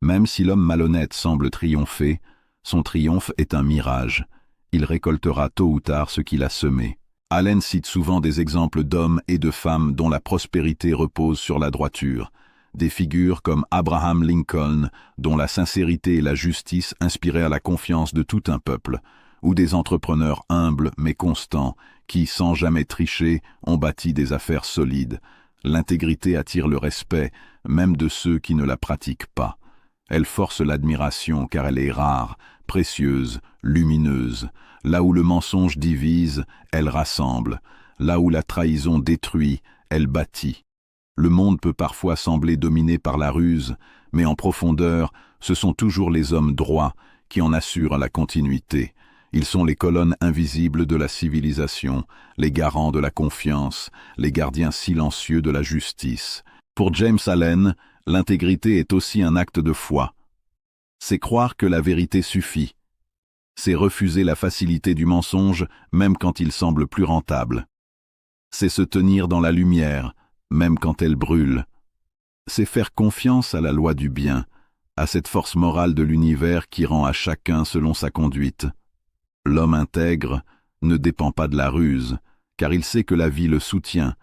Même si l'homme malhonnête semble triompher, son triomphe est un mirage. Il récoltera tôt ou tard ce qu'il a semé. Allen cite souvent des exemples d'hommes et de femmes dont la prospérité repose sur la droiture. Des figures comme Abraham Lincoln, dont la sincérité et la justice inspirèrent la confiance de tout un peuple, ou des entrepreneurs humbles mais constants, qui, sans jamais tricher, ont bâti des affaires solides. L'intégrité attire le respect, même de ceux qui ne la pratiquent pas. Elle force l'admiration car elle est rare, précieuse, lumineuse. Là où le mensonge divise, elle rassemble. Là où la trahison détruit, elle bâtit. Le monde peut parfois sembler dominé par la ruse, mais en profondeur, ce sont toujours les hommes droits qui en assurent la continuité. Ils sont les colonnes invisibles de la civilisation, les garants de la confiance, les gardiens silencieux de la justice. Pour James Allen, l'intégrité est aussi un acte de foi. C'est croire que la vérité suffit. C'est refuser la facilité du mensonge, même quand il semble plus rentable. C'est se tenir dans la lumière, même quand elle brûle. C'est faire confiance à la loi du bien, à cette force morale de l'univers qui rend à chacun selon sa conduite. L'homme intègre ne dépend pas de la ruse, car il sait que la vie le soutient.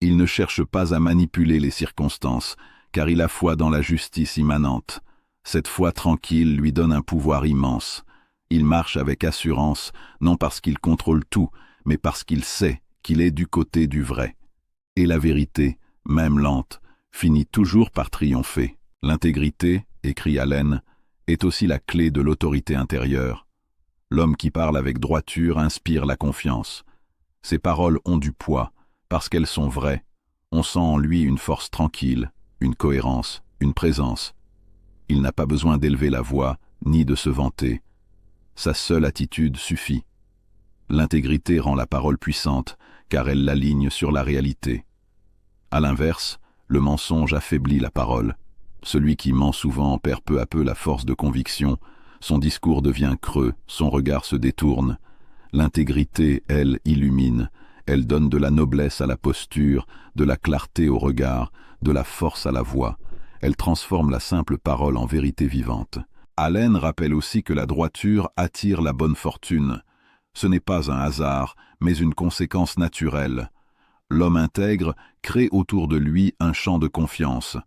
Il ne cherche pas à manipuler les circonstances, car il a foi dans la justice immanente. Cette foi tranquille lui donne un pouvoir immense. Il marche avec assurance, non parce qu'il contrôle tout, mais parce qu'il sait qu'il est du côté du vrai. Et la vérité, même lente, finit toujours par triompher. L'intégrité, écrit Allen, est aussi la clé de l'autorité intérieure. L'homme qui parle avec droiture inspire la confiance. Ses paroles ont du poids, parce qu'elles sont vraies. On sent en lui une force tranquille, une cohérence, une présence. Il n'a pas besoin d'élever la voix, ni de se vanter. Sa seule attitude suffit. L'intégrité rend la parole puissante, car elle l'aligne sur la réalité. À l'inverse, le mensonge affaiblit la parole. Celui qui ment souvent perd peu à peu la force de conviction, son discours devient creux, son regard se détourne. L'intégrité, elle, illumine, elle donne de la noblesse à la posture, de la clarté au regard, de la force à la voix. Elle transforme la simple parole en vérité vivante. Allen rappelle aussi que la droiture attire la bonne fortune. Ce n'est pas un hasard, mais une conséquence naturelle. L'homme intègre crée autour de lui un champ de confiance.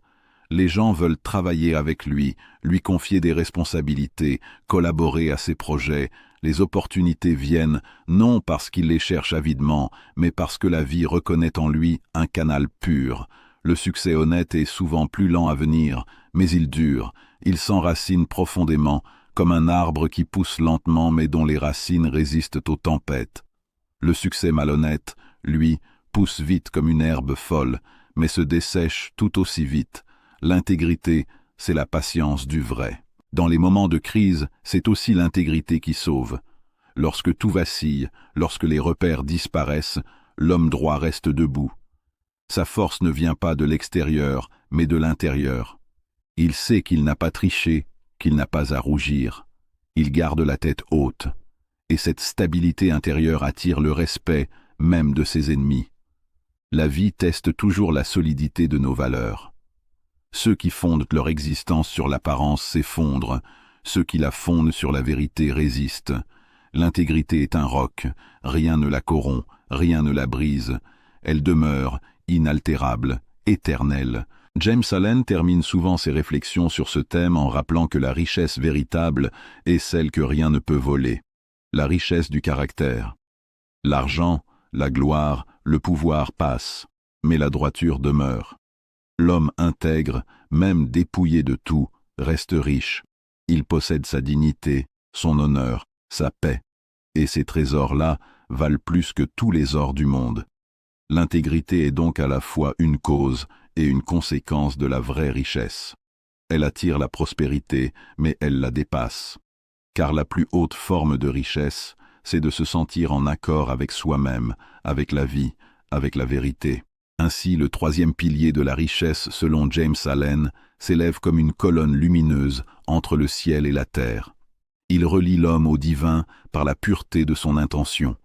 Les gens veulent travailler avec lui confier des responsabilités, collaborer à ses projets. Les opportunités viennent, non parce qu'il les cherche avidement, mais parce que la vie reconnaît en lui un canal pur. Le succès honnête est souvent plus lent à venir, mais il dure, il s'enracine profondément, comme un arbre qui pousse lentement mais dont les racines résistent aux tempêtes. Le succès malhonnête, lui, pousse vite comme une herbe folle, mais se dessèche tout aussi vite. L'intégrité, c'est la patience du vrai. Dans les moments de crise, c'est aussi l'intégrité qui sauve. Lorsque tout vacille, lorsque les repères disparaissent, l'homme droit reste debout. Sa force ne vient pas de l'extérieur, mais de l'intérieur. Il sait qu'il n'a pas triché, qu'il n'a pas à rougir. Il garde la tête haute. Et cette stabilité intérieure attire le respect, même de ses ennemis. La vie teste toujours la solidité de nos valeurs. Ceux qui fondent leur existence sur l'apparence s'effondrent, ceux qui la fondent sur la vérité résistent. L'intégrité est un roc, rien ne la corrompt, rien ne la brise. Elle demeure, inaltérable, éternelle. James Allen termine souvent ses réflexions sur ce thème en rappelant que la richesse véritable est celle que rien ne peut voler. La richesse du caractère. L'argent, la gloire, le pouvoir passent, mais la droiture demeure. L'homme intègre, même dépouillé de tout, reste riche. Il possède sa dignité, son honneur, sa paix. Et ces trésors-là valent plus que tous les ors du monde. L'intégrité est donc à la fois une cause et une conséquence de la vraie richesse. Elle attire la prospérité, mais elle la dépasse. Car la plus haute forme de richesse, c'est de se sentir en accord avec soi-même, avec la vie, avec la vérité. Ainsi, le troisième pilier de la richesse, selon James Allen, s'élève comme une colonne lumineuse entre le ciel et la terre. Il relie l'homme au divin par la pureté de son intention.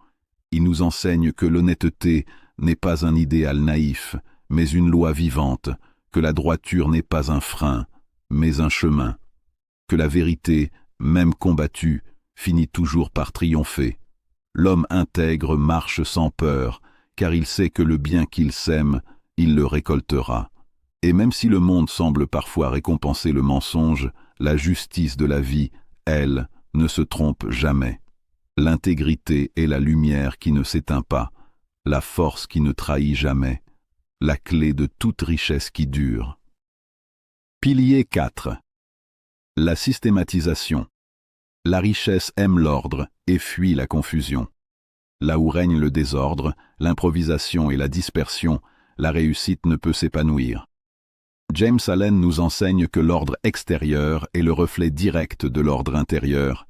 Il nous enseigne que l'honnêteté n'est pas un idéal naïf, mais une loi vivante, que la droiture n'est pas un frein, mais un chemin, que la vérité, même combattue, finit toujours par triompher. L'homme intègre marche sans peur, car il sait que le bien qu'il sème, il le récoltera. Et même si le monde semble parfois récompenser le mensonge, la justice de la vie, elle, ne se trompe jamais. L'intégrité est la lumière qui ne s'éteint pas, la force qui ne trahit jamais, la clé de toute richesse qui dure. Pilier 4. La systématisation. La richesse aime l'ordre et fuit la confusion. Là où règne le désordre, l'improvisation et la dispersion, la réussite ne peut s'épanouir. James Allen nous enseigne que l'ordre extérieur est le reflet direct de l'ordre intérieur,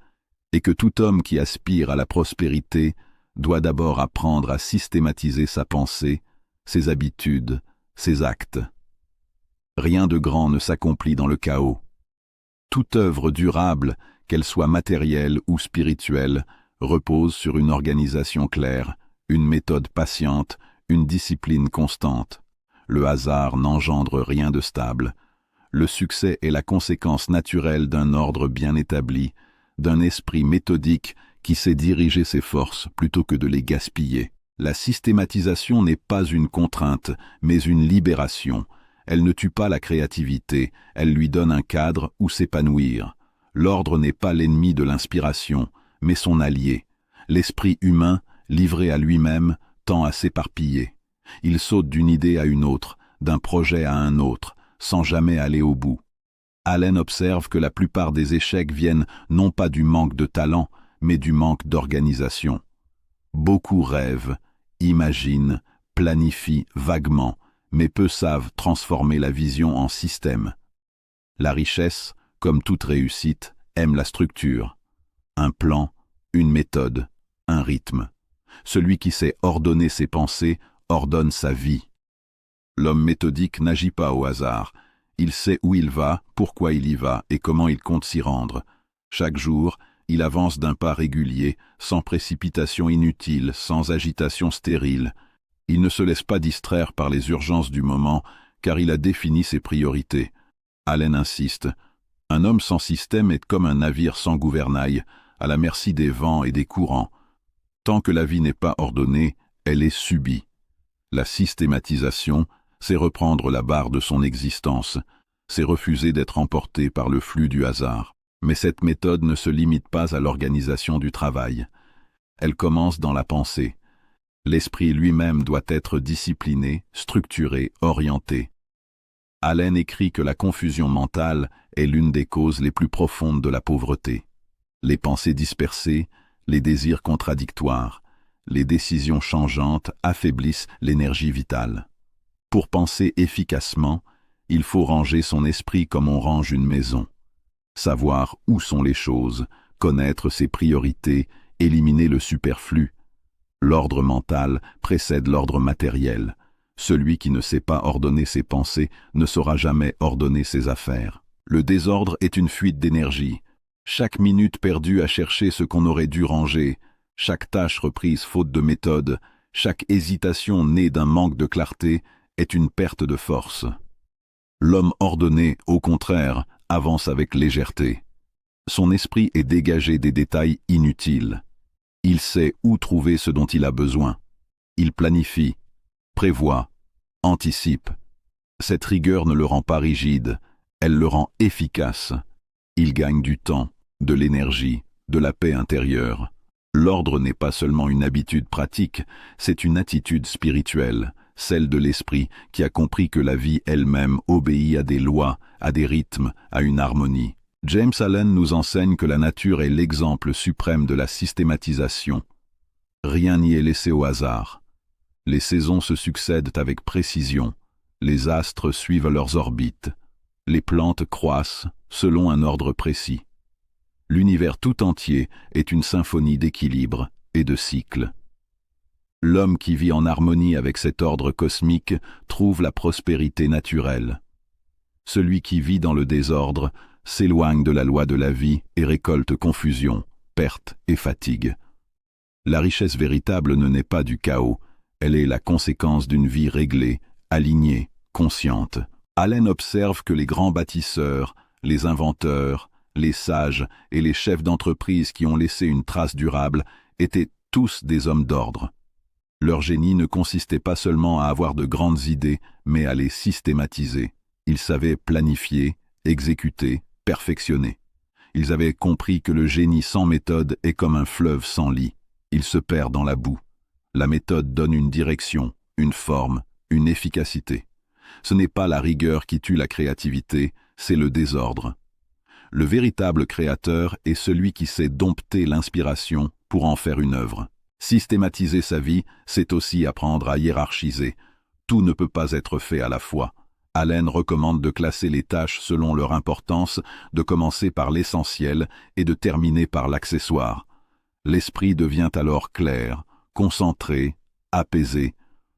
et que tout homme qui aspire à la prospérité doit d'abord apprendre à systématiser sa pensée, ses habitudes, ses actes. Rien de grand ne s'accomplit dans le chaos. Toute œuvre durable, qu'elle soit matérielle ou spirituelle, repose sur une organisation claire, une méthode patiente, une discipline constante. Le hasard n'engendre rien de stable. Le succès est la conséquence naturelle d'un ordre bien établi, d'un esprit méthodique qui sait diriger ses forces plutôt que de les gaspiller. La systématisation n'est pas une contrainte, mais une libération. Elle ne tue pas la créativité, elle lui donne un cadre où s'épanouir. L'ordre n'est pas l'ennemi de l'inspiration, mais son allié. L'esprit humain, livré à lui-même, tend à s'éparpiller. Il saute d'une idée à une autre, d'un projet à un autre, sans jamais aller au bout. Allen observe que la plupart des échecs viennent non pas du manque de talent, mais du manque d'organisation. Beaucoup rêvent, imaginent, planifient vaguement, mais peu savent transformer la vision en système. La richesse, comme toute réussite, aime la structure. Un plan, une méthode, un rythme. Celui qui sait ordonner ses pensées ordonne sa vie. L'homme méthodique n'agit pas au hasard. Il sait où il va, pourquoi il y va et comment il compte s'y rendre. Chaque jour, il avance d'un pas régulier, sans précipitation inutile, sans agitation stérile. Il ne se laisse pas distraire par les urgences du moment, car il a défini ses priorités. Allen insiste. Un homme sans système est comme un navire sans gouvernail, à la merci des vents et des courants. Tant que la vie n'est pas ordonnée, elle est subie. La systématisation, c'est reprendre la barre de son existence, c'est refuser d'être emporté par le flux du hasard. Mais cette méthode ne se limite pas à l'organisation du travail. Elle commence dans la pensée. L'esprit lui-même doit être discipliné, structuré, orienté. Allen écrit que la confusion mentale est l'une des causes les plus profondes de la pauvreté. Les pensées dispersées, les désirs contradictoires, les décisions changeantes affaiblissent l'énergie vitale. Pour penser efficacement, il faut ranger son esprit comme on range une maison. Savoir où sont les choses, connaître ses priorités, éliminer le superflu. L'ordre mental précède l'ordre matériel. Celui qui ne sait pas ordonner ses pensées ne saura jamais ordonner ses affaires. Le désordre est une fuite d'énergie. Chaque minute perdue à chercher ce qu'on aurait dû ranger, chaque tâche reprise faute de méthode, chaque hésitation née d'un manque de clarté est une perte de force. L'homme ordonné, au contraire, avance avec légèreté. Son esprit est dégagé des détails inutiles. Il sait où trouver ce dont il a besoin. Il planifie, prévoit, anticipe. Cette rigueur ne le rend pas rigide, elle le rend efficace. Il gagne du temps, de l'énergie, de la paix intérieure. L'ordre n'est pas seulement une habitude pratique, c'est une attitude spirituelle, celle de l'esprit qui a compris que la vie elle-même obéit à des lois, à des rythmes, à une harmonie. James Allen nous enseigne que la nature est l'exemple suprême de la systématisation. Rien n'y est laissé au hasard. Les saisons se succèdent avec précision, les astres suivent leurs orbites, les plantes croissent selon un ordre précis. L'univers tout entier est une symphonie d'équilibre et de cycles. L'homme qui vit en harmonie avec cet ordre cosmique trouve la prospérité naturelle. Celui qui vit dans le désordre s'éloigne de la loi de la vie et récolte confusion, perte et fatigue. La richesse véritable ne naît pas du chaos, elle est la conséquence d'une vie réglée, alignée, consciente. Allen observe que les grands bâtisseurs, les inventeurs, les sages et les chefs d'entreprise qui ont laissé une trace durable étaient tous des hommes d'ordre. Leur génie ne consistait pas seulement à avoir de grandes idées, mais à les systématiser. Ils savaient planifier, exécuter, perfectionner. Ils avaient compris que le génie sans méthode est comme un fleuve sans lit. Il se perd dans la boue. La méthode donne une direction, une forme, une efficacité. Ce n'est pas la rigueur qui tue la créativité, c'est le désordre. Le véritable créateur est celui qui sait dompter l'inspiration pour en faire une œuvre. Systématiser sa vie, c'est aussi apprendre à hiérarchiser. Tout ne peut pas être fait à la fois. Allen recommande de classer les tâches selon leur importance, de commencer par l'essentiel et de terminer par l'accessoire. L'esprit devient alors clair, concentré, apaisé.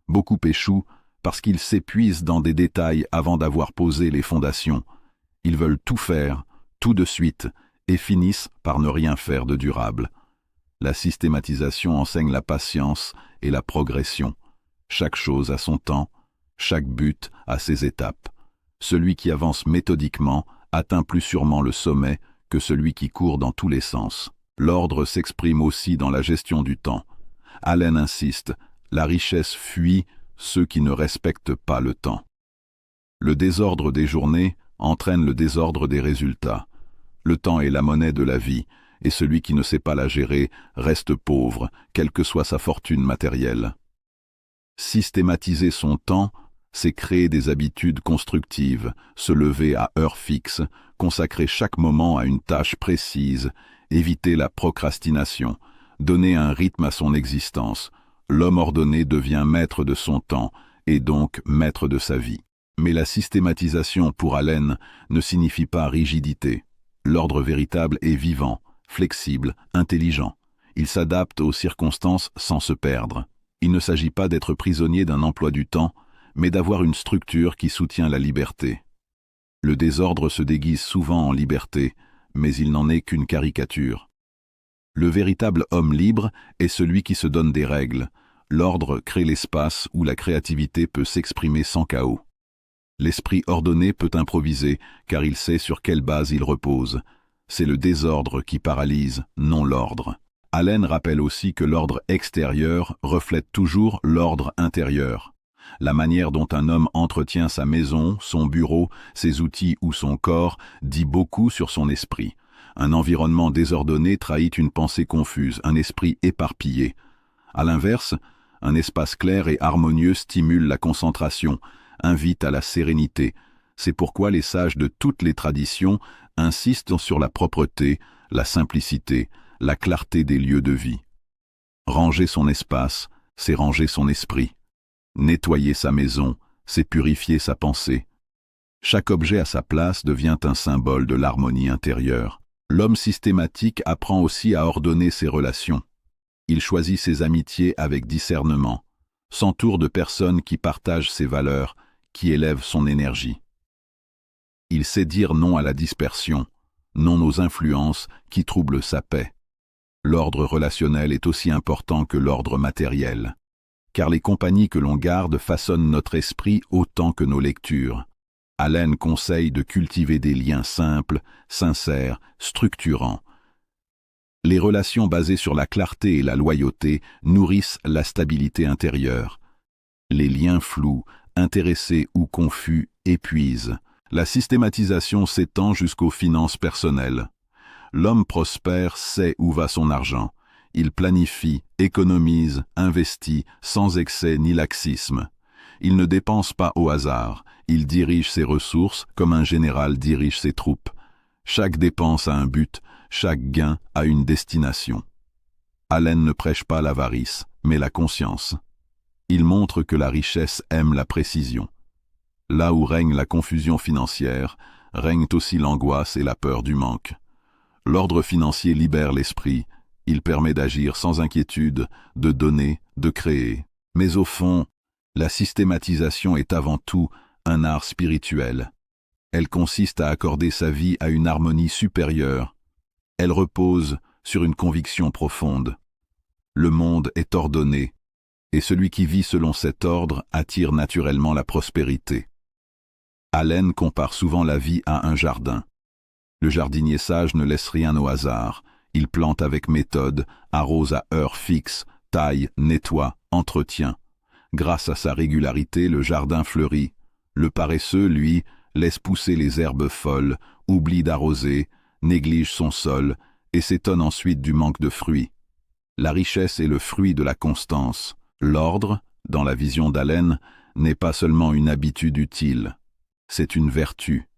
Beaucoup échouent parce qu'ils s'épuisent dans des détails avant d'avoir posé les fondations. Ils veulent tout faire, tout de suite, et finissent par ne rien faire de durable. La systématisation enseigne la patience et la progression. Chaque chose a son temps, chaque but a ses étapes. Celui qui avance méthodiquement atteint plus sûrement le sommet que celui qui court dans tous les sens. L'ordre s'exprime aussi dans la gestion du temps. Allen insiste, la richesse fuit ceux qui ne respectent pas le temps. Le désordre des journées entraîne le désordre des résultats. Le temps est la monnaie de la vie, et celui qui ne sait pas la gérer reste pauvre, quelle que soit sa fortune matérielle. Systématiser son temps, c'est créer des habitudes constructives, se lever à heure fixe, consacrer chaque moment à une tâche précise, éviter la procrastination, donner un rythme à son existence. L'homme ordonné devient maître de son temps, et donc maître de sa vie. Mais la systématisation pour Allen ne signifie pas rigidité. L'ordre véritable est vivant, flexible, intelligent. Il s'adapte aux circonstances sans se perdre. Il ne s'agit pas d'être prisonnier d'un emploi du temps, mais d'avoir une structure qui soutient la liberté. Le désordre se déguise souvent en liberté, mais il n'en est qu'une caricature. Le véritable homme libre est celui qui se donne des règles. L'ordre crée l'espace où la créativité peut s'exprimer sans chaos. L'esprit ordonné peut improviser, car il sait sur quelle base il repose. C'est le désordre qui paralyse, non l'ordre. Allen rappelle aussi que l'ordre extérieur reflète toujours l'ordre intérieur. La manière dont un homme entretient sa maison, son bureau, ses outils ou son corps dit beaucoup sur son esprit. Un environnement désordonné trahit une pensée confuse, un esprit éparpillé. À l'inverse, un espace clair et harmonieux stimule la concentration, invite à la sérénité. C'est pourquoi les sages de toutes les traditions insistent sur la propreté, la simplicité, la clarté des lieux de vie. Ranger son espace, c'est ranger son esprit. Nettoyer sa maison, c'est purifier sa pensée. Chaque objet à sa place devient un symbole de l'harmonie intérieure. L'homme systématique apprend aussi à ordonner ses relations. Il choisit ses amitiés avec discernement, s'entoure de personnes qui partagent ses valeurs, qui élèvent son énergie. Il sait dire non à la dispersion, non aux influences qui troublent sa paix. L'ordre relationnel est aussi important que l'ordre matériel, car les compagnies que l'on garde façonnent notre esprit autant que nos lectures. Allen conseille de cultiver des liens simples, sincères, structurants. Les relations basées sur la clarté et la loyauté nourrissent la stabilité intérieure. Les liens flous, intéressés ou confus épuisent. La systématisation s'étend jusqu'aux finances personnelles. L'homme prospère sait où va son argent. Il planifie, économise, investit, sans excès ni laxisme. Il ne dépense pas au hasard. Il dirige ses ressources comme un général dirige ses troupes. Chaque dépense a un but, chaque gain a une destination. Allen ne prêche pas l'avarice, mais la conscience. Il montre que la richesse aime la précision. Là où règne la confusion financière, règnent aussi l'angoisse et la peur du manque. L'ordre financier libère l'esprit, il permet d'agir sans inquiétude, de donner, de créer. Mais au fond, la systématisation est avant tout un art spirituel. Elle consiste à accorder sa vie à une harmonie supérieure. Elle repose sur une conviction profonde. Le monde est ordonné, et celui qui vit selon cet ordre attire naturellement la prospérité. Allen compare souvent la vie à un jardin. Le jardinier sage ne laisse rien au hasard. Il plante avec méthode, arrose à heure fixe, taille, nettoie, entretient. Grâce à sa régularité, le jardin fleurit. Le paresseux, lui, laisse pousser les herbes folles, oublie d'arroser, néglige son sol et s'étonne ensuite du manque de fruits. La richesse est le fruit de la constance. L'ordre, dans la vision d'Allen, n'est pas seulement une habitude utile, c'est une vertu.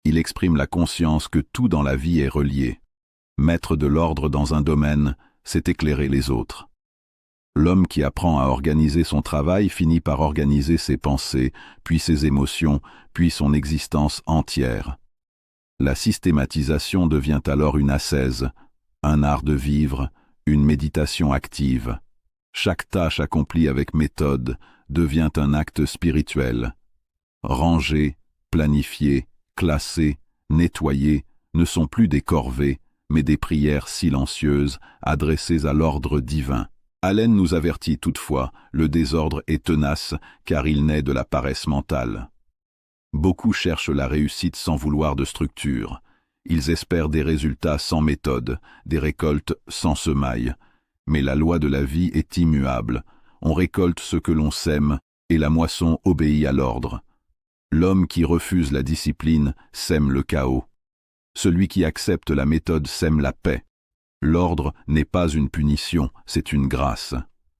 Il exprime la conscience que tout dans la vie est relié. Mettre de l'ordre dans un domaine, c'est éclairer les autres. L'homme qui apprend à organiser son travail finit par organiser ses pensées, puis ses émotions, puis son existence entière. La systématisation devient alors une ascèse, un art de vivre, une méditation active. Chaque tâche accomplie avec méthode devient un acte spirituel. Ranger, planifier, classer, nettoyer ne sont plus des corvées, mais des prières silencieuses adressées à l'ordre divin. Allen nous avertit toutefois, le désordre est tenace car il naît de la paresse mentale. Beaucoup cherchent la réussite sans vouloir de structure. Ils espèrent des résultats sans méthode, des récoltes sans semailles. Mais la loi de la vie est immuable. On récolte ce que l'on sème et la moisson obéit à l'ordre. L'homme qui refuse la discipline sème le chaos. Celui qui accepte la méthode sème la paix. L'ordre n'est pas une punition, c'est une grâce.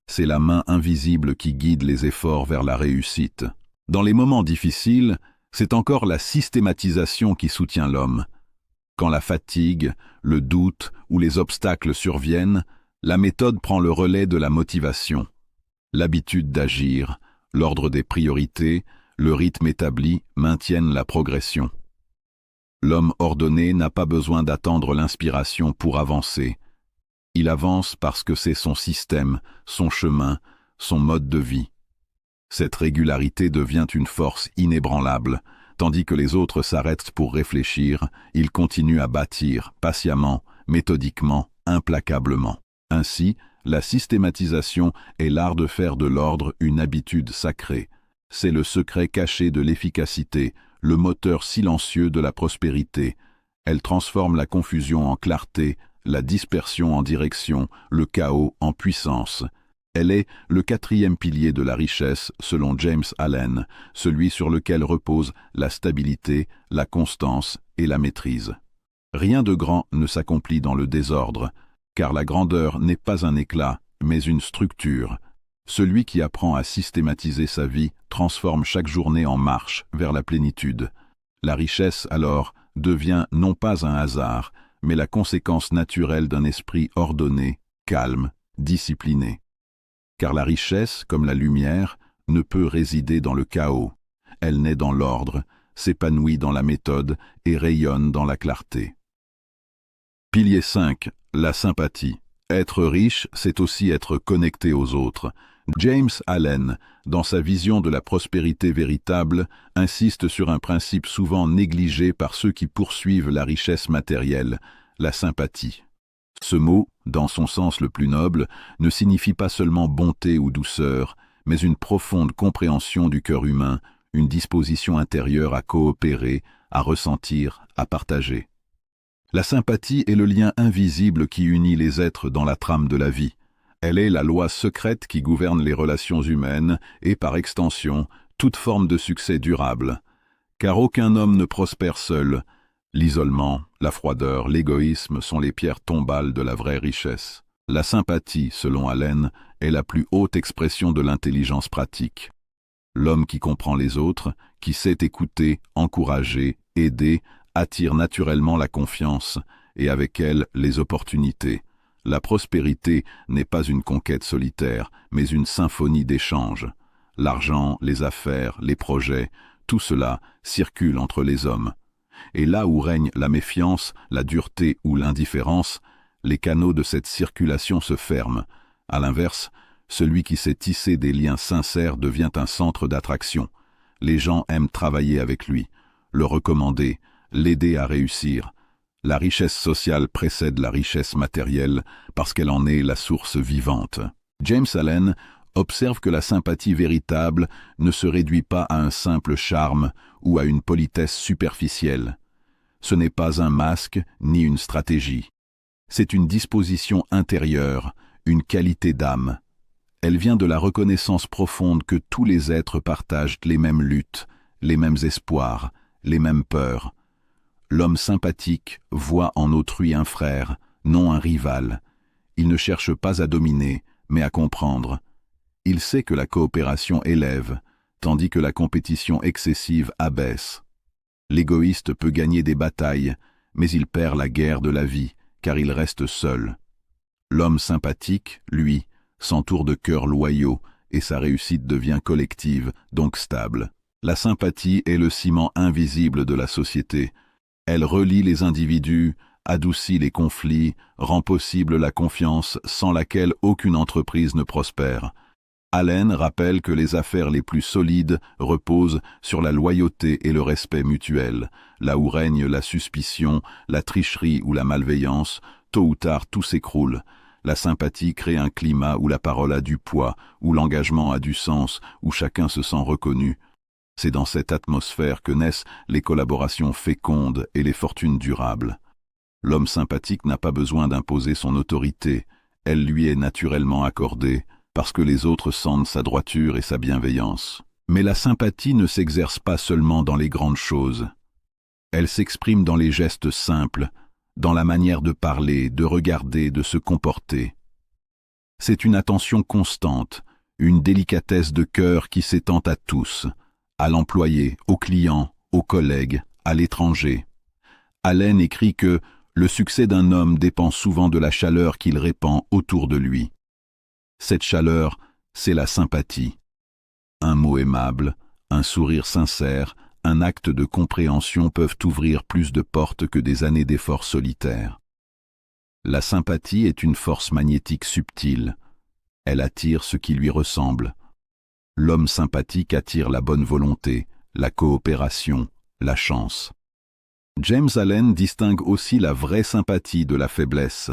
C'est la main invisible qui guide les efforts vers la réussite. Dans les moments difficiles, c'est encore la systématisation qui soutient l'homme. Quand la fatigue, le doute ou les obstacles surviennent, la méthode prend le relais de la motivation. L'habitude d'agir, l'ordre des priorités, le rythme établi maintiennent la progression. L'homme ordonné n'a pas besoin d'attendre l'inspiration pour avancer. Il avance parce que c'est son système, son chemin, son mode de vie. Cette régularité devient une force inébranlable. Tandis que les autres s'arrêtent pour réfléchir, il continue à bâtir, patiemment, méthodiquement, implacablement. Ainsi, la systématisation est l'art de faire de l'ordre une habitude sacrée. C'est le secret caché de l'efficacité, le moteur silencieux de la prospérité. Elle transforme la confusion en clarté, la dispersion en direction, le chaos en puissance. Elle est le 4e pilier de la richesse, selon James Allen, celui sur lequel reposent la stabilité, la constance et la maîtrise. Rien de grand ne s'accomplit dans le désordre, car la grandeur n'est pas un éclat, mais une structure. Celui qui apprend à systématiser sa vie transforme chaque journée en marche vers la plénitude. La richesse, alors, devient non pas un hasard, mais la conséquence naturelle d'un esprit ordonné, calme, discipliné. Car la richesse, comme la lumière, ne peut résider dans le chaos. Elle naît dans l'ordre, s'épanouit dans la méthode et rayonne dans la clarté. Pilier 5. La sympathie. Être riche, c'est aussi être connecté aux autres. James Allen, dans sa vision de la prospérité véritable, insiste sur un principe souvent négligé par ceux qui poursuivent la richesse matérielle, la sympathie. Ce mot, dans son sens le plus noble, ne signifie pas seulement bonté ou douceur, mais une profonde compréhension du cœur humain, une disposition intérieure à coopérer, à ressentir, à partager. La sympathie est le lien invisible qui unit les êtres dans la trame de la vie. Elle est la loi secrète qui gouverne les relations humaines et, par extension, toute forme de succès durable. Car aucun homme ne prospère seul. L'isolement, la froideur, l'égoïsme sont les pierres tombales de la vraie richesse. La sympathie, selon Allen, est la plus haute expression de l'intelligence pratique. L'homme qui comprend les autres, qui sait écouter, encourager, aider, attire naturellement la confiance, et avec elle les opportunités. La prospérité n'est pas une conquête solitaire, mais une symphonie d'échanges. L'argent, les affaires, les projets, tout cela circule entre les hommes. Et là où règne la méfiance, la dureté ou l'indifférence, les canaux de cette circulation se ferment. À l'inverse, celui qui sait tisser des liens sincères devient un centre d'attraction. Les gens aiment travailler avec lui, le recommander, l'aider à réussir. La richesse sociale précède la richesse matérielle parce qu'elle en est la source vivante. James Allen observe que la sympathie véritable ne se réduit pas à un simple charme ou à une politesse superficielle. Ce n'est pas un masque ni une stratégie. C'est une disposition intérieure, une qualité d'âme. Elle vient de la reconnaissance profonde que tous les êtres partagent les mêmes luttes, les mêmes espoirs, les mêmes peurs. L'homme sympathique voit en autrui un frère, non un rival. Il ne cherche pas à dominer, mais à comprendre. Il sait que la coopération élève, tandis que la compétition excessive abaisse. L'égoïste peut gagner des batailles, mais il perd la guerre de la vie, car il reste seul. L'homme sympathique, lui, s'entoure de cœurs loyaux, et sa réussite devient collective, donc stable. La sympathie est le ciment invisible de la société. Elle relie les individus, adoucit les conflits, rend possible la confiance sans laquelle aucune entreprise ne prospère. Allen rappelle que les affaires les plus solides reposent sur la loyauté et le respect mutuel. Là où règne la suspicion, la tricherie ou la malveillance, tôt ou tard tout s'écroule. La sympathie crée un climat où la parole a du poids, où l'engagement a du sens, où chacun se sent reconnu. C'est dans cette atmosphère que naissent les collaborations fécondes et les fortunes durables. L'homme sympathique n'a pas besoin d'imposer son autorité, elle lui est naturellement accordée, parce que les autres sentent sa droiture et sa bienveillance. Mais la sympathie ne s'exerce pas seulement dans les grandes choses. Elle s'exprime dans les gestes simples, dans la manière de parler, de regarder, de se comporter. C'est une attention constante, une délicatesse de cœur qui s'étend à tous, à l'employé, aux clients, aux collègues, à l'étranger. Allen écrit que le succès d'un homme dépend souvent de la chaleur qu'il répand autour de lui. Cette chaleur, c'est la sympathie. Un mot aimable, un sourire sincère, un acte de compréhension peuvent ouvrir plus de portes que des années d'efforts solitaires. La sympathie est une force magnétique subtile. Elle attire ce qui lui ressemble. L'homme sympathique attire la bonne volonté, la coopération, la chance. James Allen distingue aussi la vraie sympathie de la faiblesse.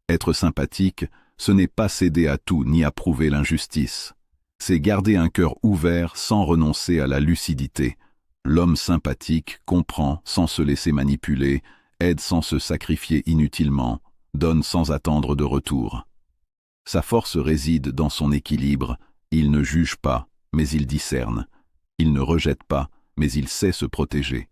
Être sympathique, ce n'est pas céder à tout ni approuver l'injustice. C'est garder un cœur ouvert sans renoncer à la lucidité. L'homme sympathique comprend sans se laisser manipuler, aide sans se sacrifier inutilement, donne sans attendre de retour. Sa force réside dans son équilibre. Il ne juge pas, mais il discerne. Il ne rejette pas, mais il sait se protéger.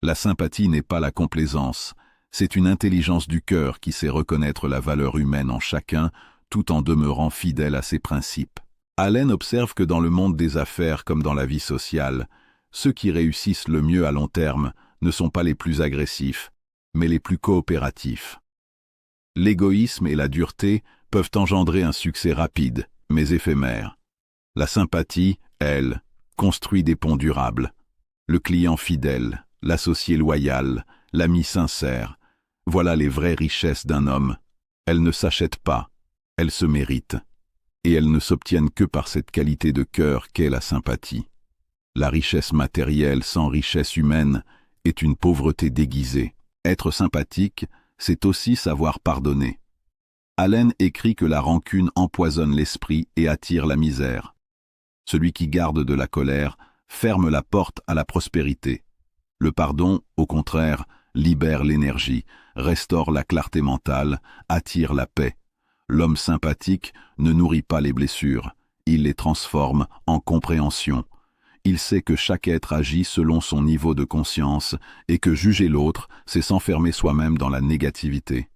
La sympathie n'est pas la complaisance, c'est une intelligence du cœur qui sait reconnaître la valeur humaine en chacun tout en demeurant fidèle à ses principes. Allen observe que dans le monde des affaires comme dans la vie sociale, ceux qui réussissent le mieux à long terme ne sont pas les plus agressifs, mais les plus coopératifs. L'égoïsme et la dureté peuvent engendrer un succès rapide, mais éphémère. La sympathie, elle, construit des ponts durables. Le client fidèle, l'associé loyal, l'ami sincère, voilà les vraies richesses d'un homme. Elles ne s'achètent pas, elles se méritent. Et elles ne s'obtiennent que par cette qualité de cœur qu'est la sympathie. La richesse matérielle sans richesse humaine est une pauvreté déguisée. Être sympathique, c'est aussi savoir pardonner. Allen écrit que la rancune empoisonne l'esprit et attire la misère. Celui qui garde de la colère ferme la porte à la prospérité. Le pardon, au contraire, libère l'énergie, restaure la clarté mentale, attire la paix. L'homme sympathique ne nourrit pas les blessures, il les transforme en compréhension. Il sait que chaque être agit selon son niveau de conscience et que juger l'autre, c'est s'enfermer soi-même dans la négativité.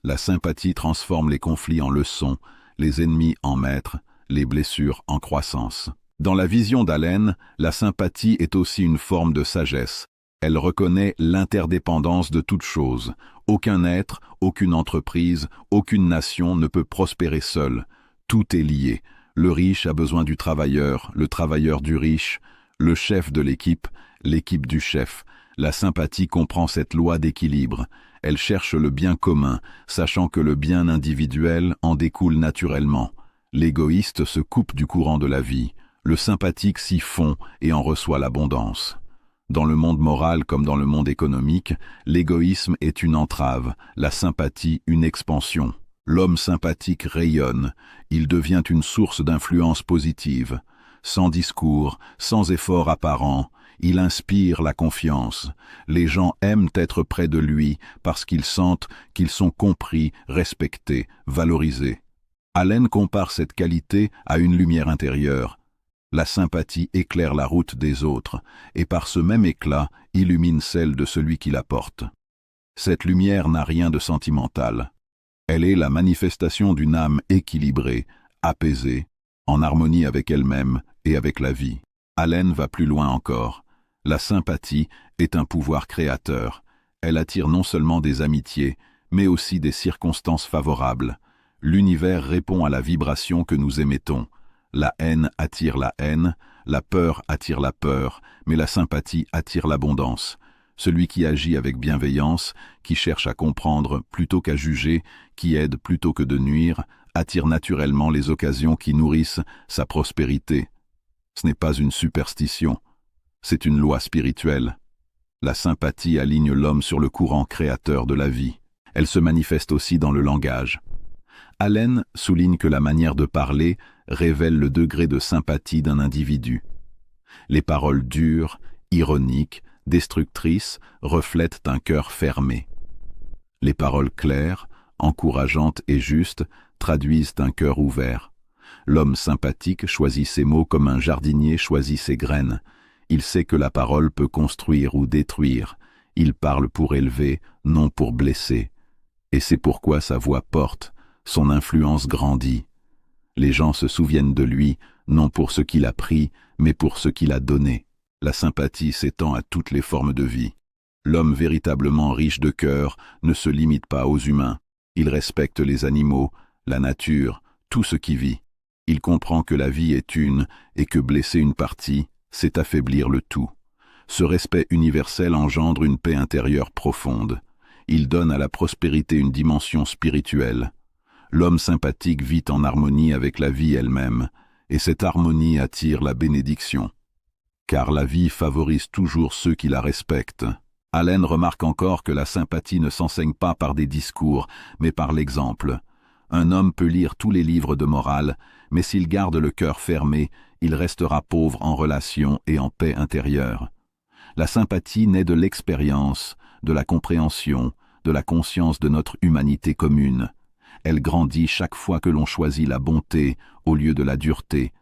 La sympathie transforme les conflits en leçons, les ennemis en maîtres, les blessures en croissance. Dans la vision d'Allen, la sympathie est aussi une forme de sagesse. Elle reconnaît l'interdépendance de toute chose. Aucun être, aucune entreprise, aucune nation ne peut prospérer seule. Tout est lié. Le riche a besoin du travailleur, le travailleur du riche, le chef de l'équipe du chef. La sympathie comprend cette loi d'équilibre. Elle cherche le bien commun, sachant que le bien individuel en découle naturellement. L'égoïste se coupe du courant de la vie. Le sympathique s'y fond et en reçoit l'abondance. Dans le monde moral comme dans le monde économique, l'égoïsme est une entrave, la sympathie une expansion. L'homme sympathique rayonne, il devient une source d'influence positive. Sans discours, sans effort apparent, il inspire la confiance. Les gens aiment être près de lui parce qu'ils sentent qu'ils sont compris, respectés, valorisés. Allen compare cette qualité à une lumière intérieure. La sympathie éclaire la route des autres, et par ce même éclat illumine celle de celui qui la porte. Cette lumière n'a rien de sentimental. Elle est la manifestation d'une âme équilibrée, apaisée, en harmonie avec elle-même et avec la vie. Allen va plus loin encore. La sympathie est un pouvoir créateur. Elle attire non seulement des amitiés, mais aussi des circonstances favorables. L'univers répond à la vibration que nous émettons. La haine attire la haine, la peur attire la peur, mais la sympathie attire l'abondance. Celui qui agit avec bienveillance, qui cherche à comprendre plutôt qu'à juger, qui aide plutôt que de nuire, attire naturellement les occasions qui nourrissent sa prospérité. Ce n'est pas une superstition, c'est une loi spirituelle. La sympathie aligne l'homme sur le courant créateur de la vie. Elle se manifeste aussi dans le langage. Allen souligne que la manière de parler révèle le degré de sympathie d'un individu. Les paroles dures, ironiques, destructrices reflètent un cœur fermé. Les paroles claires, encourageantes et justes traduisent un cœur ouvert. L'homme sympathique choisit ses mots comme un jardinier choisit ses graines. Il sait que la parole peut construire ou détruire. Il parle pour élever, non pour blesser. Et c'est pourquoi sa voix porte, son influence grandit. Les gens se souviennent de lui, non pour ce qu'il a pris, mais pour ce qu'il a donné. La sympathie s'étend à toutes les formes de vie. L'homme véritablement riche de cœur ne se limite pas aux humains. Il respecte les animaux, la nature, tout ce qui vit. Il comprend que la vie est une et que blesser une partie, c'est affaiblir le tout. Ce respect universel engendre une paix intérieure profonde. Il donne à la prospérité une dimension spirituelle. L'homme sympathique vit en harmonie avec la vie elle-même, et cette harmonie attire la bénédiction. Car la vie favorise toujours ceux qui la respectent. Allen remarque encore que la sympathie ne s'enseigne pas par des discours, mais par l'exemple. Un homme peut lire tous les livres de morale, mais s'il garde le cœur fermé, il restera pauvre en relations et en paix intérieure. La sympathie naît de l'expérience, de la compréhension, de la conscience de notre humanité commune. Elle grandit chaque fois que l'on choisit la bonté au lieu de la dureté,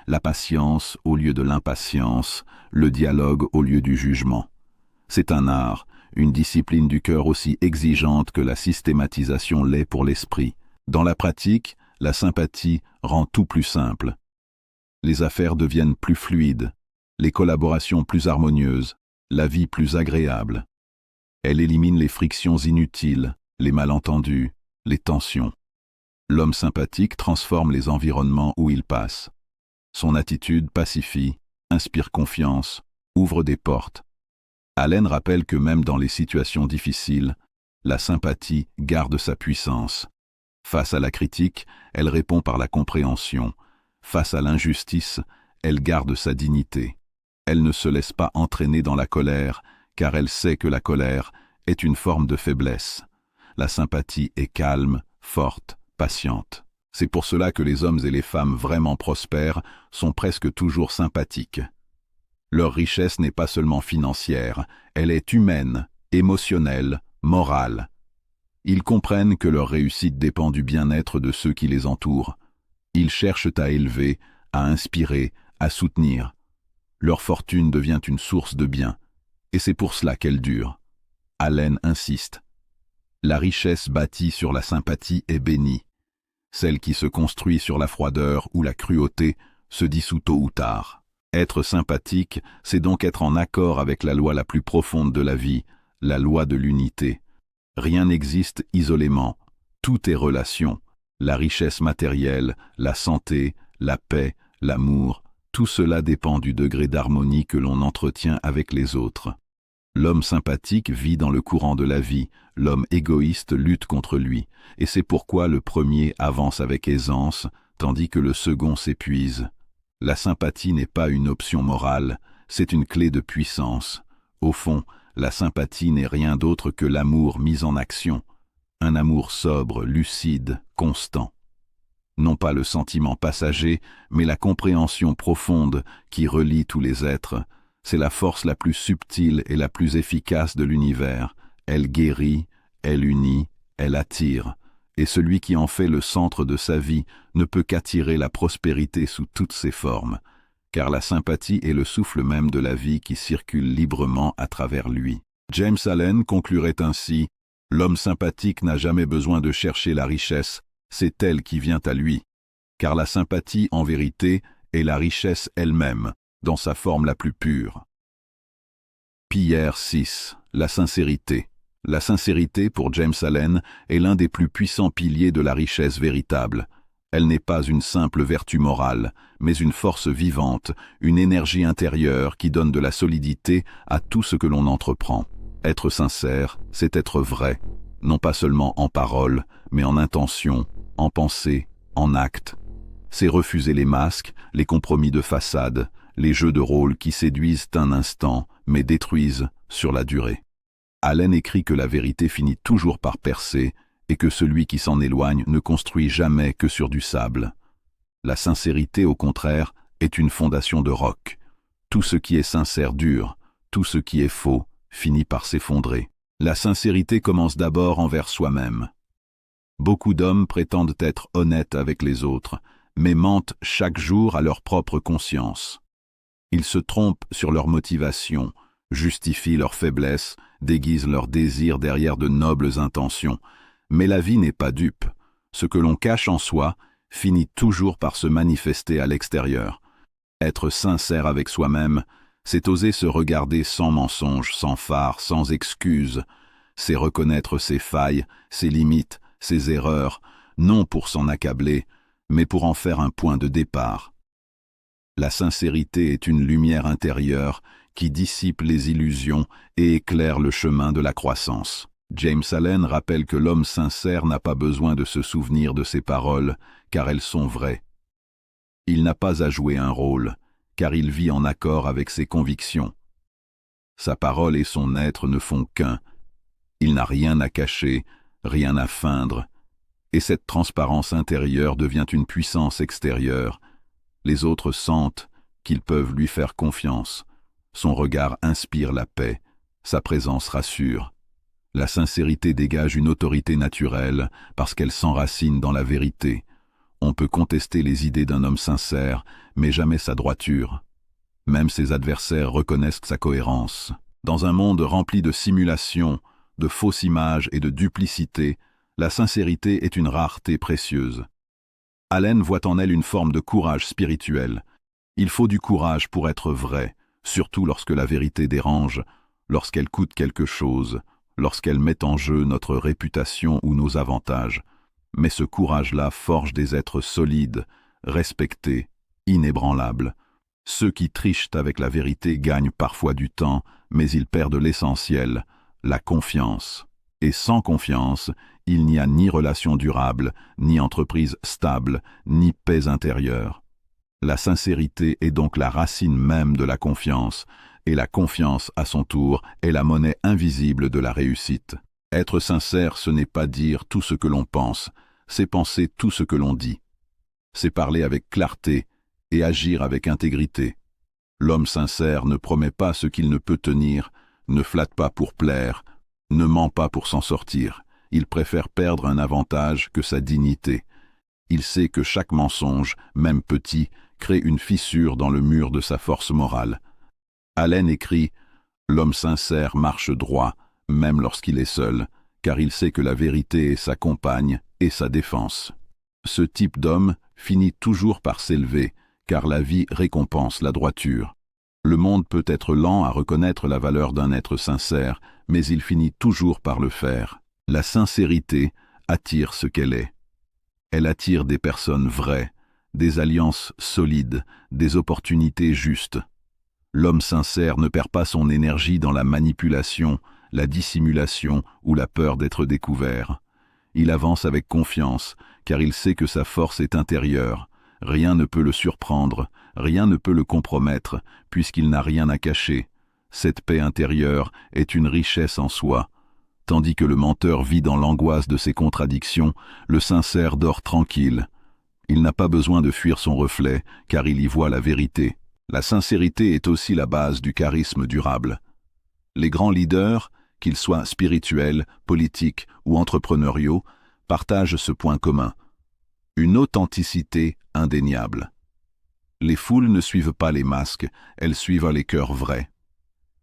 la patience au lieu de l'impatience, le dialogue au lieu du jugement. C'est un art, une discipline du cœur aussi exigeante que la systématisation l'est pour l'esprit. Dans la pratique, la sympathie rend tout plus simple. Les affaires deviennent plus fluides, les collaborations plus harmonieuses, la vie plus agréable. Elle élimine les frictions inutiles, les malentendus, les tensions. L'homme sympathique transforme les environnements où il passe. Son attitude pacifie, inspire confiance, ouvre des portes. Allen rappelle que même dans les situations difficiles, la sympathie garde sa puissance. Face à la critique, elle répond par la compréhension. Face à l'injustice, elle garde sa dignité. Elle ne se laisse pas entraîner dans la colère, car elle sait que la colère est une forme de faiblesse. La sympathie est calme, forte, patiente. C'est pour cela que les hommes et les femmes vraiment prospères sont presque toujours sympathiques. Leur richesse n'est pas seulement financière, elle est humaine, émotionnelle, morale. Ils comprennent que leur réussite dépend du bien-être de ceux qui les entourent. Ils cherchent à élever, à inspirer, à soutenir. Leur fortune devient une source de bien, et c'est pour cela qu'elle dure. Allen insiste. La richesse bâtie sur la sympathie est bénie. Celle qui se construit sur la froideur ou la cruauté se dissout tôt ou tard. Être sympathique, c'est donc être en accord avec la loi la plus profonde de la vie, la loi de l'unité. Rien n'existe isolément, tout est relation. La richesse matérielle, la santé, la paix, l'amour, tout cela dépend du degré d'harmonie que l'on entretient avec les autres. L'homme sympathique vit dans le courant de la vie, l'homme égoïste lutte contre lui, et c'est pourquoi le premier avance avec aisance, tandis que le second s'épuise. La sympathie n'est pas une option morale, c'est une clé de puissance. Au fond, la sympathie n'est rien d'autre que l'amour mis en action, un amour sobre, lucide, constant. Non pas le sentiment passager, mais la compréhension profonde qui relie tous les êtres. C'est la force la plus subtile et la plus efficace de l'univers. Elle guérit, elle unit, elle attire. Et celui qui en fait le centre de sa vie ne peut qu'attirer la prospérité sous toutes ses formes, car la sympathie est le souffle même de la vie qui circule librement à travers lui. James Allen conclurait ainsi « L'homme sympathique n'a jamais besoin de chercher la richesse, c'est elle qui vient à lui. Car la sympathie, en vérité, est la richesse elle-même, dans sa forme la plus pure. » Pierre 6. La sincérité. La sincérité, pour James Allen, est l'un des plus puissants piliers de la richesse véritable. Elle n'est pas une simple vertu morale, mais une force vivante, une énergie intérieure qui donne de la solidité à tout ce que l'on entreprend. Être sincère, c'est être vrai, non pas seulement en parole, mais en intention, en pensée, en acte. C'est refuser les masques, les compromis de façade, les jeux de rôle qui séduisent un instant, mais détruisent sur la durée. Allen écrit que la vérité finit toujours par percer et que celui qui s'en éloigne ne construit jamais que sur du sable. La sincérité, au contraire, est une fondation de roc. Tout ce qui est sincère dure, tout ce qui est faux finit par s'effondrer. La sincérité commence d'abord envers soi-même. Beaucoup d'hommes prétendent être honnêtes avec les autres, mais mentent chaque jour à leur propre conscience. Ils se trompent sur leur motivation, justifient leurs faiblesses, déguisent leurs désirs derrière de nobles intentions. Mais la vie n'est pas dupe. Ce que l'on cache en soi finit toujours par se manifester à l'extérieur. Être sincère avec soi-même, c'est oser se regarder sans mensonge, sans fard, sans excuse. C'est reconnaître ses failles, ses limites, ses erreurs, non pour s'en accabler, mais pour en faire un point de départ. La sincérité est une lumière intérieure qui dissipe les illusions et éclaire le chemin de la croissance. James Allen rappelle que l'homme sincère n'a pas besoin de se souvenir de ses paroles, car elles sont vraies. Il n'a pas à jouer un rôle, car il vit en accord avec ses convictions. Sa parole et son être ne font qu'un. Il n'a rien à cacher, rien à feindre, et cette transparence intérieure devient une puissance extérieure. Les autres sentent qu'ils peuvent lui faire confiance. Son regard inspire la paix, sa présence rassure. La sincérité dégage une autorité naturelle parce qu'elle s'enracine dans la vérité. On peut contester les idées d'un homme sincère, mais jamais sa droiture. Même ses adversaires reconnaissent sa cohérence. Dans un monde rempli de simulations, de fausses images et de duplicité, la sincérité est une rareté précieuse. Allen voit en elle une forme de courage spirituel. Il faut du courage pour être vrai, surtout lorsque la vérité dérange, lorsqu'elle coûte quelque chose, lorsqu'elle met en jeu notre réputation ou nos avantages. Mais ce courage-là forge des êtres solides, respectés, inébranlables. Ceux qui trichent avec la vérité gagnent parfois du temps, mais ils perdent l'essentiel, la confiance. Et sans confiance, il n'y a ni relation durable, ni entreprise stable, ni paix intérieure. La sincérité est donc la racine même de la confiance, et la confiance, à son tour, est la monnaie invisible de la réussite. Être sincère, ce n'est pas dire tout ce que l'on pense, c'est penser tout ce que l'on dit. C'est parler avec clarté et agir avec intégrité. L'homme sincère ne promet pas ce qu'il ne peut tenir, ne flatte pas pour plaire, ne ment pas pour s'en sortir. Il préfère perdre un avantage que sa dignité. Il sait que chaque mensonge, même petit, crée une fissure dans le mur de sa force morale. Allen écrit « L'homme sincère marche droit, même lorsqu'il est seul, car il sait que la vérité est sa compagne et sa défense. » Ce type d'homme finit toujours par s'élever, car la vie récompense la droiture. Le monde peut être lent à reconnaître la valeur d'un être sincère, mais il finit toujours par le faire. La sincérité attire ce qu'elle est. Elle attire des personnes vraies, des alliances solides, des opportunités justes. L'homme sincère ne perd pas son énergie dans la manipulation, la dissimulation ou la peur d'être découvert. Il avance avec confiance, car il sait que sa force est intérieure. Rien ne peut le surprendre, rien ne peut le compromettre, puisqu'il n'a rien à cacher. Cette paix intérieure est une richesse en soi. Tandis que le menteur vit dans l'angoisse de ses contradictions, le sincère dort tranquille. Il n'a pas besoin de fuir son reflet, car il y voit la vérité. La sincérité est aussi la base du charisme durable. Les grands leaders, qu'ils soient spirituels, politiques ou entrepreneuriaux, partagent ce point commun. Une authenticité indéniable. Les foules ne suivent pas les masques, elles suivent les cœurs vrais.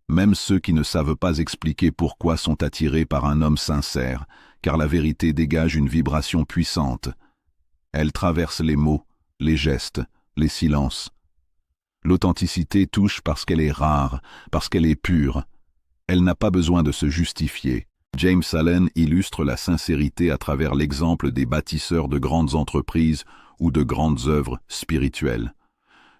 Même ceux qui ne savent pas expliquer pourquoi sont attirés par un homme sincère, car la vérité dégage une vibration puissante. Elle traverse les mots, les gestes, les silences. L'authenticité touche parce qu'elle est rare, parce qu'elle est pure. Elle n'a pas besoin de se justifier. James Allen illustre la sincérité à travers l'exemple des bâtisseurs de grandes entreprises ou de grandes œuvres spirituelles.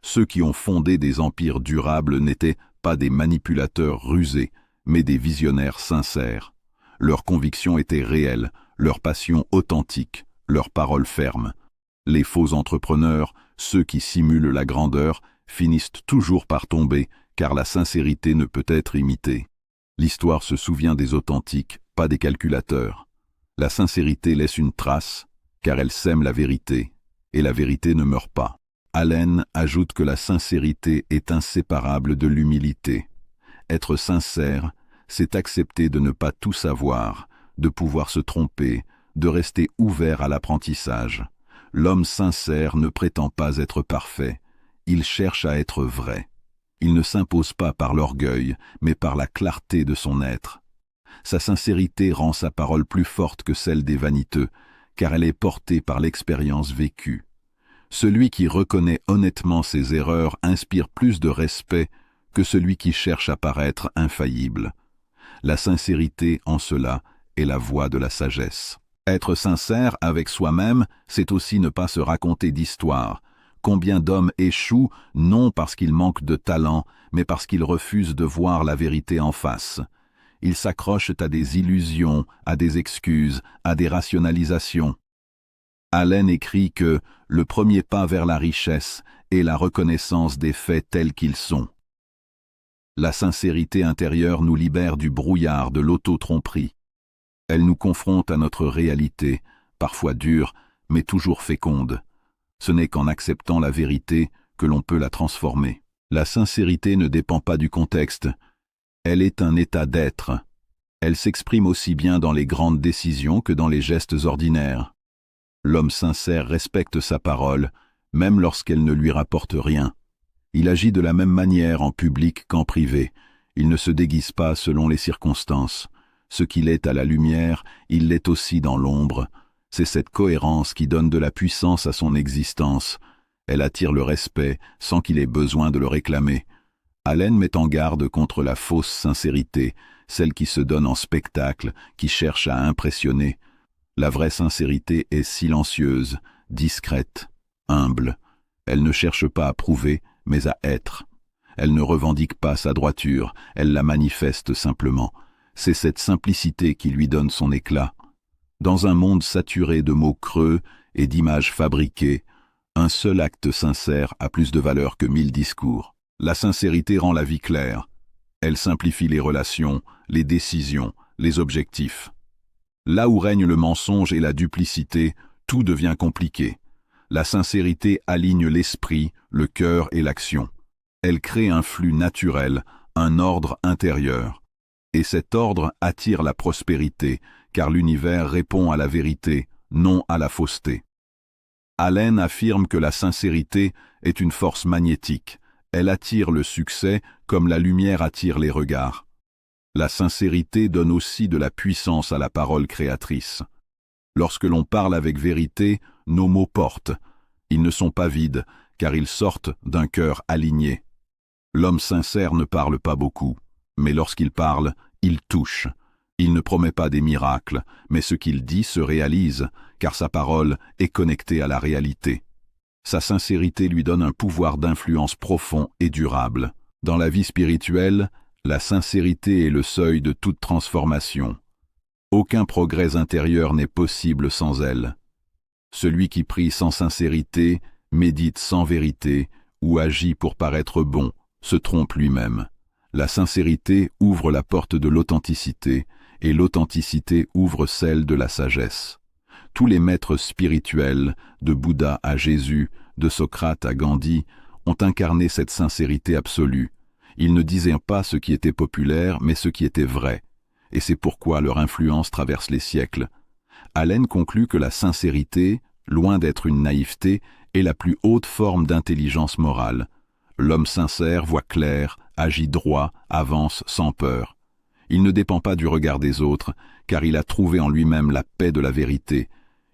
Ceux qui ont fondé des empires durables n'étaient pas des manipulateurs rusés, mais des visionnaires sincères. Leurs convictions étaient réelles, leur passion authentique, leurs paroles fermes. Les faux entrepreneurs, ceux qui simulent la grandeur, finissent toujours par tomber, car la sincérité ne peut être imitée. L'histoire se souvient des authentiques, pas des calculateurs. La sincérité laisse une trace, car elle sème la vérité, et la vérité ne meurt pas. Allen ajoute que la sincérité est inséparable de l'humilité. Être sincère, c'est accepter de ne pas tout savoir, de pouvoir se tromper, de rester ouvert à l'apprentissage. L'homme sincère ne prétend pas être parfait, il cherche à être vrai. Il ne s'impose pas par l'orgueil, mais par la clarté de son être. Sa sincérité rend sa parole plus forte que celle des vaniteux, car elle est portée par l'expérience vécue. Celui qui reconnaît honnêtement ses erreurs inspire plus de respect que celui qui cherche à paraître infaillible. La sincérité, en cela, est la voie de la sagesse. Être sincère avec soi-même, c'est aussi ne pas se raconter d'histoires. Combien d'hommes échouent, non parce qu'ils manquent de talent, mais parce qu'ils refusent de voir la vérité en face. Ils s'accrochent à des illusions, à des excuses, à des rationalisations. Allen écrit que « le premier pas vers la richesse est la reconnaissance des faits tels qu'ils sont ». La sincérité intérieure nous libère du brouillard de l'auto-tromperie. Elle nous confronte à notre réalité, parfois dure, mais toujours féconde. Ce n'est qu'en acceptant la vérité que l'on peut la transformer. La sincérité ne dépend pas du contexte. Elle est un état d'être. Elle s'exprime aussi bien dans les grandes décisions que dans les gestes ordinaires. L'homme sincère respecte sa parole, même lorsqu'elle ne lui rapporte rien. Il agit de la même manière en public qu'en privé. Il ne se déguise pas selon les circonstances. Ce qu'il est à la lumière, il l'est aussi dans l'ombre. C'est cette cohérence qui donne de la puissance à son existence. Elle attire le respect sans qu'il ait besoin de le réclamer. Allen met en garde contre la fausse sincérité, celle qui se donne en spectacle, qui cherche à impressionner. La vraie sincérité est silencieuse, discrète, humble. Elle ne cherche pas à prouver, mais à être. Elle ne revendique pas sa droiture, elle la manifeste simplement. C'est cette simplicité qui lui donne son éclat. Dans un monde saturé de mots creux et d'images fabriquées, un seul acte sincère a plus de valeur que 1000 discours. La sincérité rend la vie claire. Elle simplifie les relations, les décisions, les objectifs. Là où règne le mensonge et la duplicité, tout devient compliqué. La sincérité aligne l'esprit, le cœur et l'action. Elle crée un flux naturel, un ordre intérieur. Et cet ordre attire la prospérité, car l'univers répond à la vérité, non à la fausseté. Allen affirme que la sincérité est une force magnétique. Elle attire le succès comme la lumière attire les regards. La sincérité donne aussi de la puissance à la parole créatrice. Lorsque l'on parle avec vérité, nos mots portent. Ils ne sont pas vides, car ils sortent d'un cœur aligné. L'homme sincère ne parle pas beaucoup, mais lorsqu'il parle, il touche. Il ne promet pas des miracles, mais ce qu'il dit se réalise, car sa parole est connectée à la réalité. Sa sincérité lui donne un pouvoir d'influence profond et durable. Dans la vie spirituelle, la sincérité est le seuil de toute transformation. Aucun progrès intérieur n'est possible sans elle. Celui qui prie sans sincérité, médite sans vérité, ou agit pour paraître bon, se trompe lui-même. La sincérité ouvre la porte de l'authenticité, et l'authenticité ouvre celle de la sagesse. Tous les maîtres spirituels, de Bouddha à Jésus, de Socrate à Gandhi, ont incarné cette sincérité absolue. Ils ne disaient pas ce qui était populaire, mais ce qui était vrai. Et c'est pourquoi leur influence traverse les siècles. Allen conclut que la sincérité, loin d'être une naïveté, est la plus haute forme d'intelligence morale. L'homme sincère voit clair, agit droit, avance sans peur. Il ne dépend pas du regard des autres, car il a trouvé en lui-même la paix de la vérité.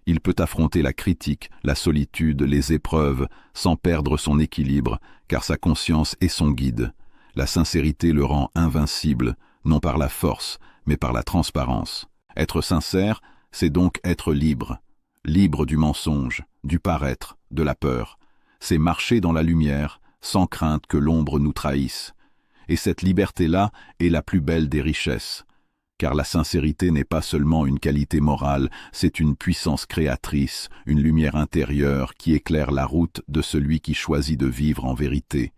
Il peut affronter la critique, la solitude, les épreuves, sans perdre son équilibre, car sa conscience est son guide. La sincérité le rend invincible, non par la force, mais par la transparence. Être sincère, c'est donc être libre. Libre du mensonge, du paraître, de la peur. C'est marcher dans la lumière, sans crainte que l'ombre nous trahisse. Et cette liberté-là est la plus belle des richesses. Car la sincérité n'est pas seulement une qualité morale, c'est une puissance créatrice, une lumière intérieure qui éclaire la route de celui qui choisit de vivre en vérité.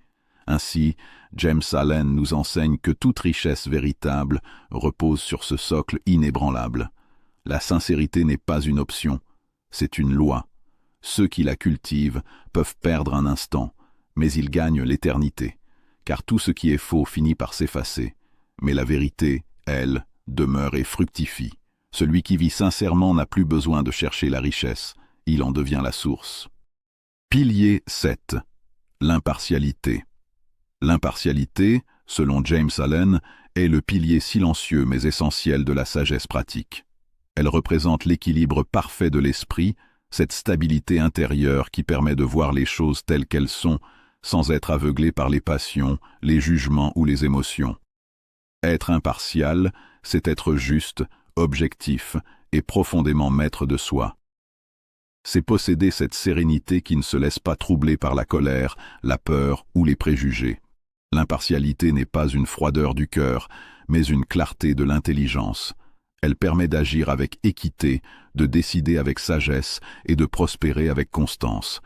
Ainsi, James Allen nous enseigne que toute richesse véritable repose sur ce socle inébranlable. La sincérité n'est pas une option, c'est une loi. Ceux qui la cultivent peuvent perdre un instant, mais ils gagnent l'éternité, car tout ce qui est faux finit par s'effacer. Mais la vérité, elle, demeure et fructifie. Celui qui vit sincèrement n'a plus besoin de chercher la richesse, il en devient la source. Pilier 7. L'impartialité. L'impartialité, selon James Allen, est le pilier silencieux mais essentiel de la sagesse pratique. Elle représente l'équilibre parfait de l'esprit, cette stabilité intérieure qui permet de voir les choses telles qu'elles sont, sans être aveuglé par les passions, les jugements ou les émotions. Être impartial, c'est être juste, objectif et profondément maître de soi. C'est posséder cette sérénité qui ne se laisse pas troubler par la colère, la peur ou les préjugés. L'impartialité n'est pas une froideur du cœur, mais une clarté de l'intelligence. Elle permet d'agir avec équité, de décider avec sagesse et de prospérer avec constance.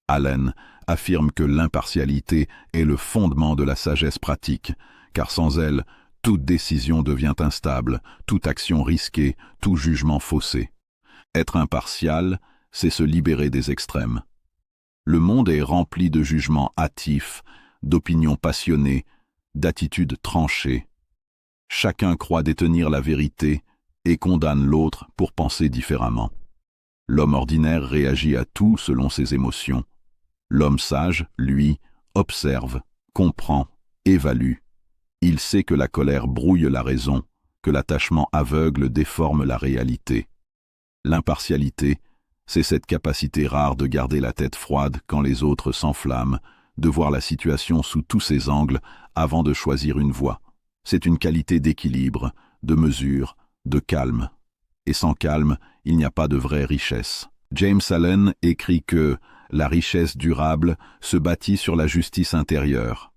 Allen affirme que l'impartialité est le fondement de la sagesse pratique, car sans elle, toute décision devient instable, toute action risquée, tout jugement faussé. Être impartial, c'est se libérer des extrêmes. Le monde est rempli de jugements hâtifs, d'opinions passionnées, d'attitudes tranchées. Chacun croit détenir la vérité et condamne l'autre pour penser différemment. L'homme ordinaire réagit à tout selon ses émotions. L'homme sage, lui, observe, comprend, évalue. Il sait que la colère brouille la raison, que l'attachement aveugle déforme la réalité. L'impartialité, c'est cette capacité rare de garder la tête froide quand les autres s'enflamment, de voir la situation sous tous ses angles avant de choisir une voie. C'est une qualité d'équilibre, de mesure, de calme. Et sans calme, il n'y a pas de vraie richesse. James Allen écrit que la richesse durable se bâtit sur la justice intérieure.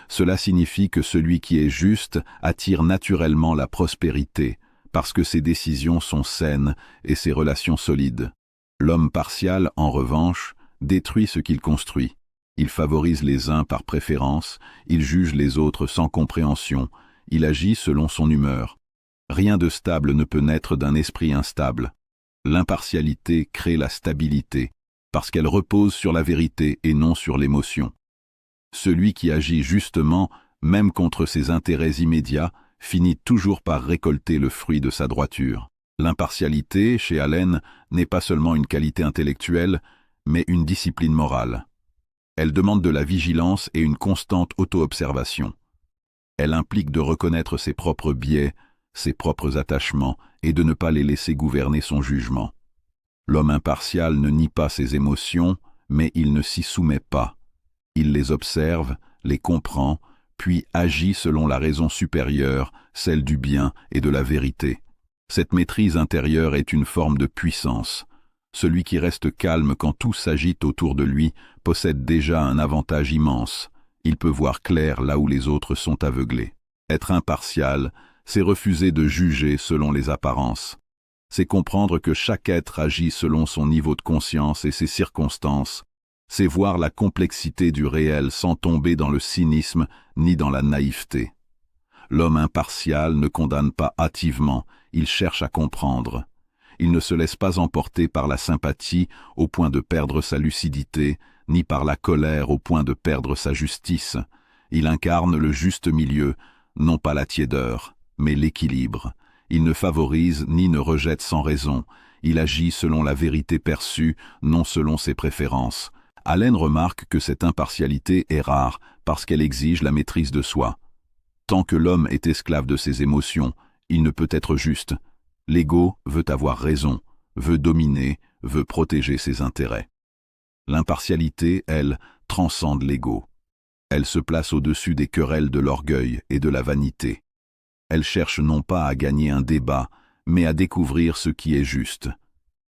Cela signifie que celui qui est juste attire naturellement la prospérité, parce que ses décisions sont saines et ses relations solides. L'homme partial, en revanche, détruit ce qu'il construit. Il favorise les uns par préférence, il juge les autres sans compréhension, il agit selon son humeur. Rien de stable ne peut naître d'un esprit instable. L'impartialité crée la stabilité, parce qu'elle repose sur la vérité et non sur l'émotion. Celui qui agit justement, même contre ses intérêts immédiats, finit toujours par récolter le fruit de sa droiture. L'impartialité, chez Allen, n'est pas seulement une qualité intellectuelle, mais une discipline morale. Elle demande de la vigilance et une constante auto-observation. Elle implique de reconnaître ses propres biais, ses propres attachements, et de ne pas les laisser gouverner son jugement. L'homme impartial ne nie pas ses émotions, mais il ne s'y soumet pas. Il les observe, les comprend, puis agit selon la raison supérieure, celle du bien et de la vérité. Cette maîtrise intérieure est une forme de puissance. Celui qui reste calme quand tout s'agite autour de lui possède déjà un avantage immense. Il peut voir clair là où les autres sont aveuglés. Être impartial, c'est refuser de juger selon les apparences. C'est comprendre que chaque être agit selon son niveau de conscience et ses circonstances. C'est voir la complexité du réel sans tomber dans le cynisme ni dans la naïveté. L'homme impartial ne condamne pas hâtivement, il cherche à comprendre. Il ne se laisse pas emporter par la sympathie au point de perdre sa lucidité, ni par la colère au point de perdre sa justice. Il incarne le juste milieu, non pas la tiédeur, mais l'équilibre. Il ne favorise ni ne rejette sans raison. Il agit selon la vérité perçue, non selon ses préférences. Allen remarque que cette impartialité est rare parce qu'elle exige la maîtrise de soi. Tant que l'homme est esclave de ses émotions, il ne peut être juste. L'ego veut avoir raison, veut dominer, veut protéger ses intérêts. L'impartialité, elle, transcende l'ego. Elle se place au-dessus des querelles de l'orgueil et de la vanité. Elle cherche non pas à gagner un débat, mais à découvrir ce qui est juste.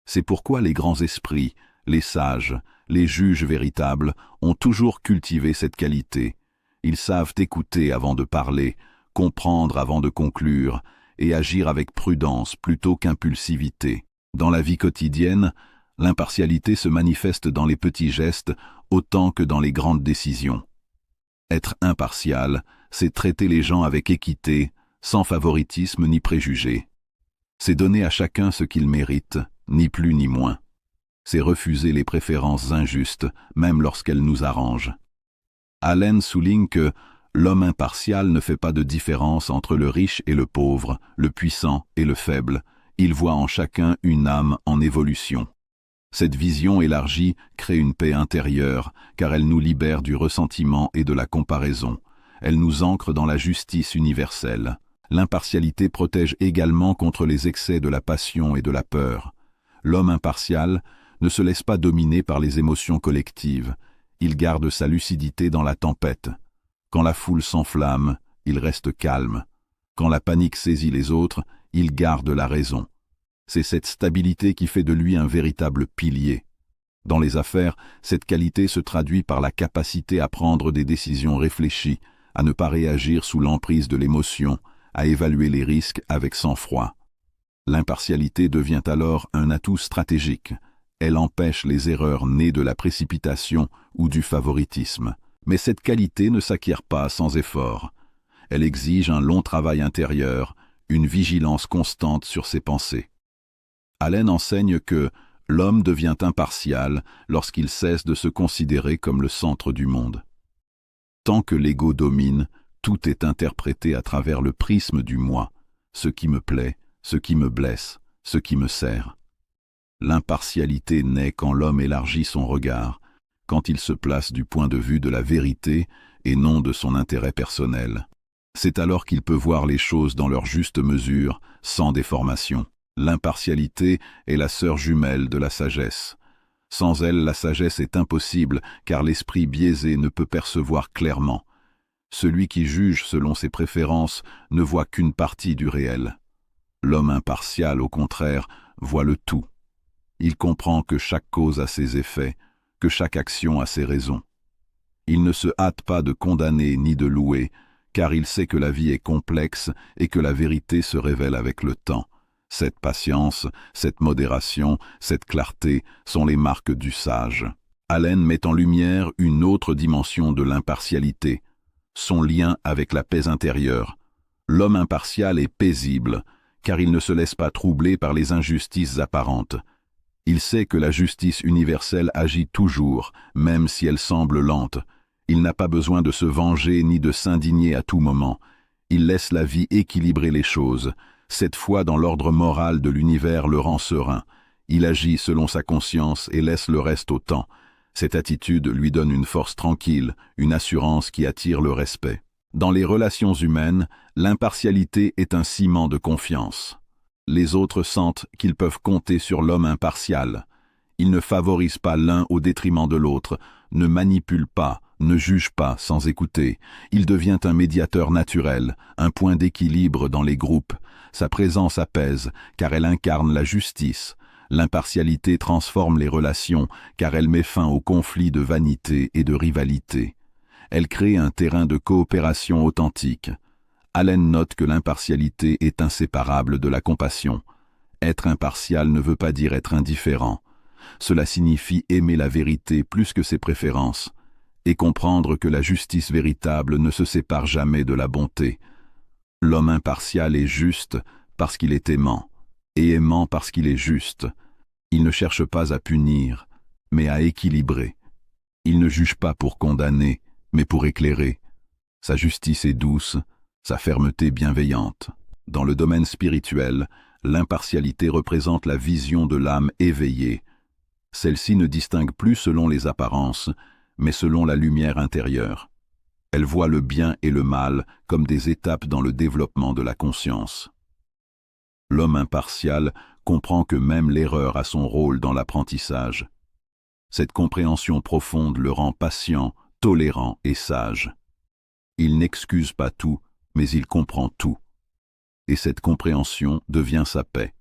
C'est pourquoi les grands esprits, les sages, les juges véritables ont toujours cultivé cette qualité. Ils savent écouter avant de parler, comprendre avant de conclure, et agir avec prudence plutôt qu'impulsivité. Dans la vie quotidienne, l'impartialité se manifeste dans les petits gestes autant que dans les grandes décisions. Être impartial, c'est traiter les gens avec équité, sans favoritisme ni préjugés. C'est donner à chacun ce qu'il mérite, ni plus ni moins. C'est refuser les préférences injustes, même lorsqu'elles nous arrangent. Allen souligne que l'homme impartial ne fait pas de différence entre le riche et le pauvre, le puissant et le faible. Il voit en chacun une âme en évolution. Cette vision élargie crée une paix intérieure, car elle nous libère du ressentiment et de la comparaison. Elle nous ancre dans la justice universelle. L'impartialité protège également contre les excès de la passion et de la peur. L'homme impartial ne se laisse pas dominer par les émotions collectives. Il garde sa lucidité dans la tempête. Quand la foule s'enflamme, il reste calme. Quand la panique saisit les autres, il garde la raison. C'est cette stabilité qui fait de lui un véritable pilier. Dans les affaires, cette qualité se traduit par la capacité à prendre des décisions réfléchies, à ne pas réagir sous l'emprise de l'émotion, à évaluer les risques avec sang-froid. L'impartialité devient alors un atout stratégique. Elle empêche les erreurs nées de la précipitation ou du favoritisme. Mais cette qualité ne s'acquiert pas sans effort. Elle exige un long travail intérieur, une vigilance constante sur ses pensées. Allen enseigne que l'homme devient impartial lorsqu'il cesse de se considérer comme le centre du monde. Tant que l'ego domine, tout est interprété à travers le prisme du moi, ce qui me plaît, ce qui me blesse, ce qui me sert. L'impartialité naît quand l'homme élargit son regard, quand il se place du point de vue de la vérité et non de son intérêt personnel. C'est alors qu'il peut voir les choses dans leur juste mesure, sans déformation. L'impartialité est la sœur jumelle de la sagesse. Sans elle, la sagesse est impossible, car l'esprit biaisé ne peut percevoir clairement. Celui qui juge selon ses préférences ne voit qu'une partie du réel. L'homme impartial, au contraire, voit le tout. Il comprend que chaque cause a ses effets, que chaque action a ses raisons. Il ne se hâte pas de condamner ni de louer, car il sait que la vie est complexe et que la vérité se révèle avec le temps. Cette patience, cette modération, cette clarté sont les marques du sage. Allen met en lumière une autre dimension de l'impartialité, son lien avec la paix intérieure. L'homme impartial est paisible, car il ne se laisse pas troubler par les injustices apparentes. Il sait que la justice universelle agit toujours, même si elle semble lente. Il n'a pas besoin de se venger ni de s'indigner à tout moment. Il laisse la vie équilibrer les choses. Cette foi dans l'ordre moral de l'univers le rend serein. Il agit selon sa conscience et laisse le reste au temps. Cette attitude lui donne une force tranquille, une assurance qui attire le respect. Dans les relations humaines, l'impartialité est un ciment de confiance. Les autres sentent qu'ils peuvent compter sur l'homme impartial. Il ne favorise pas l'un au détriment de l'autre, ne manipule pas, ne juge pas sans écouter. Il devient un médiateur naturel, un point d'équilibre dans les groupes. Sa présence apaise, car elle incarne la justice. L'impartialité transforme les relations, car elle met fin aux conflits de vanité et de rivalité. Elle crée un terrain de coopération authentique. Allen note que l'impartialité est inséparable de la compassion. Être impartial ne veut pas dire être indifférent. Cela signifie aimer la vérité plus que ses préférences, et comprendre que la justice véritable ne se sépare jamais de la bonté. L'homme impartial est juste parce qu'il est aimant, et aimant parce qu'il est juste. Il ne cherche pas à punir, mais à équilibrer. Il ne juge pas pour condamner, mais pour éclairer. Sa justice est douce, sa fermeté bienveillante. Dans le domaine spirituel, l'impartialité représente la vision de l'âme éveillée. Celle-ci ne distingue plus selon les apparences, mais selon la lumière intérieure. Elle voit le bien et le mal comme des étapes dans le développement de la conscience. L'homme impartial comprend que même l'erreur a son rôle dans l'apprentissage. Cette compréhension profonde le rend patient, tolérant et sage. Il n'excuse pas tout, mais il comprend tout. Et cette compréhension devient sa paix.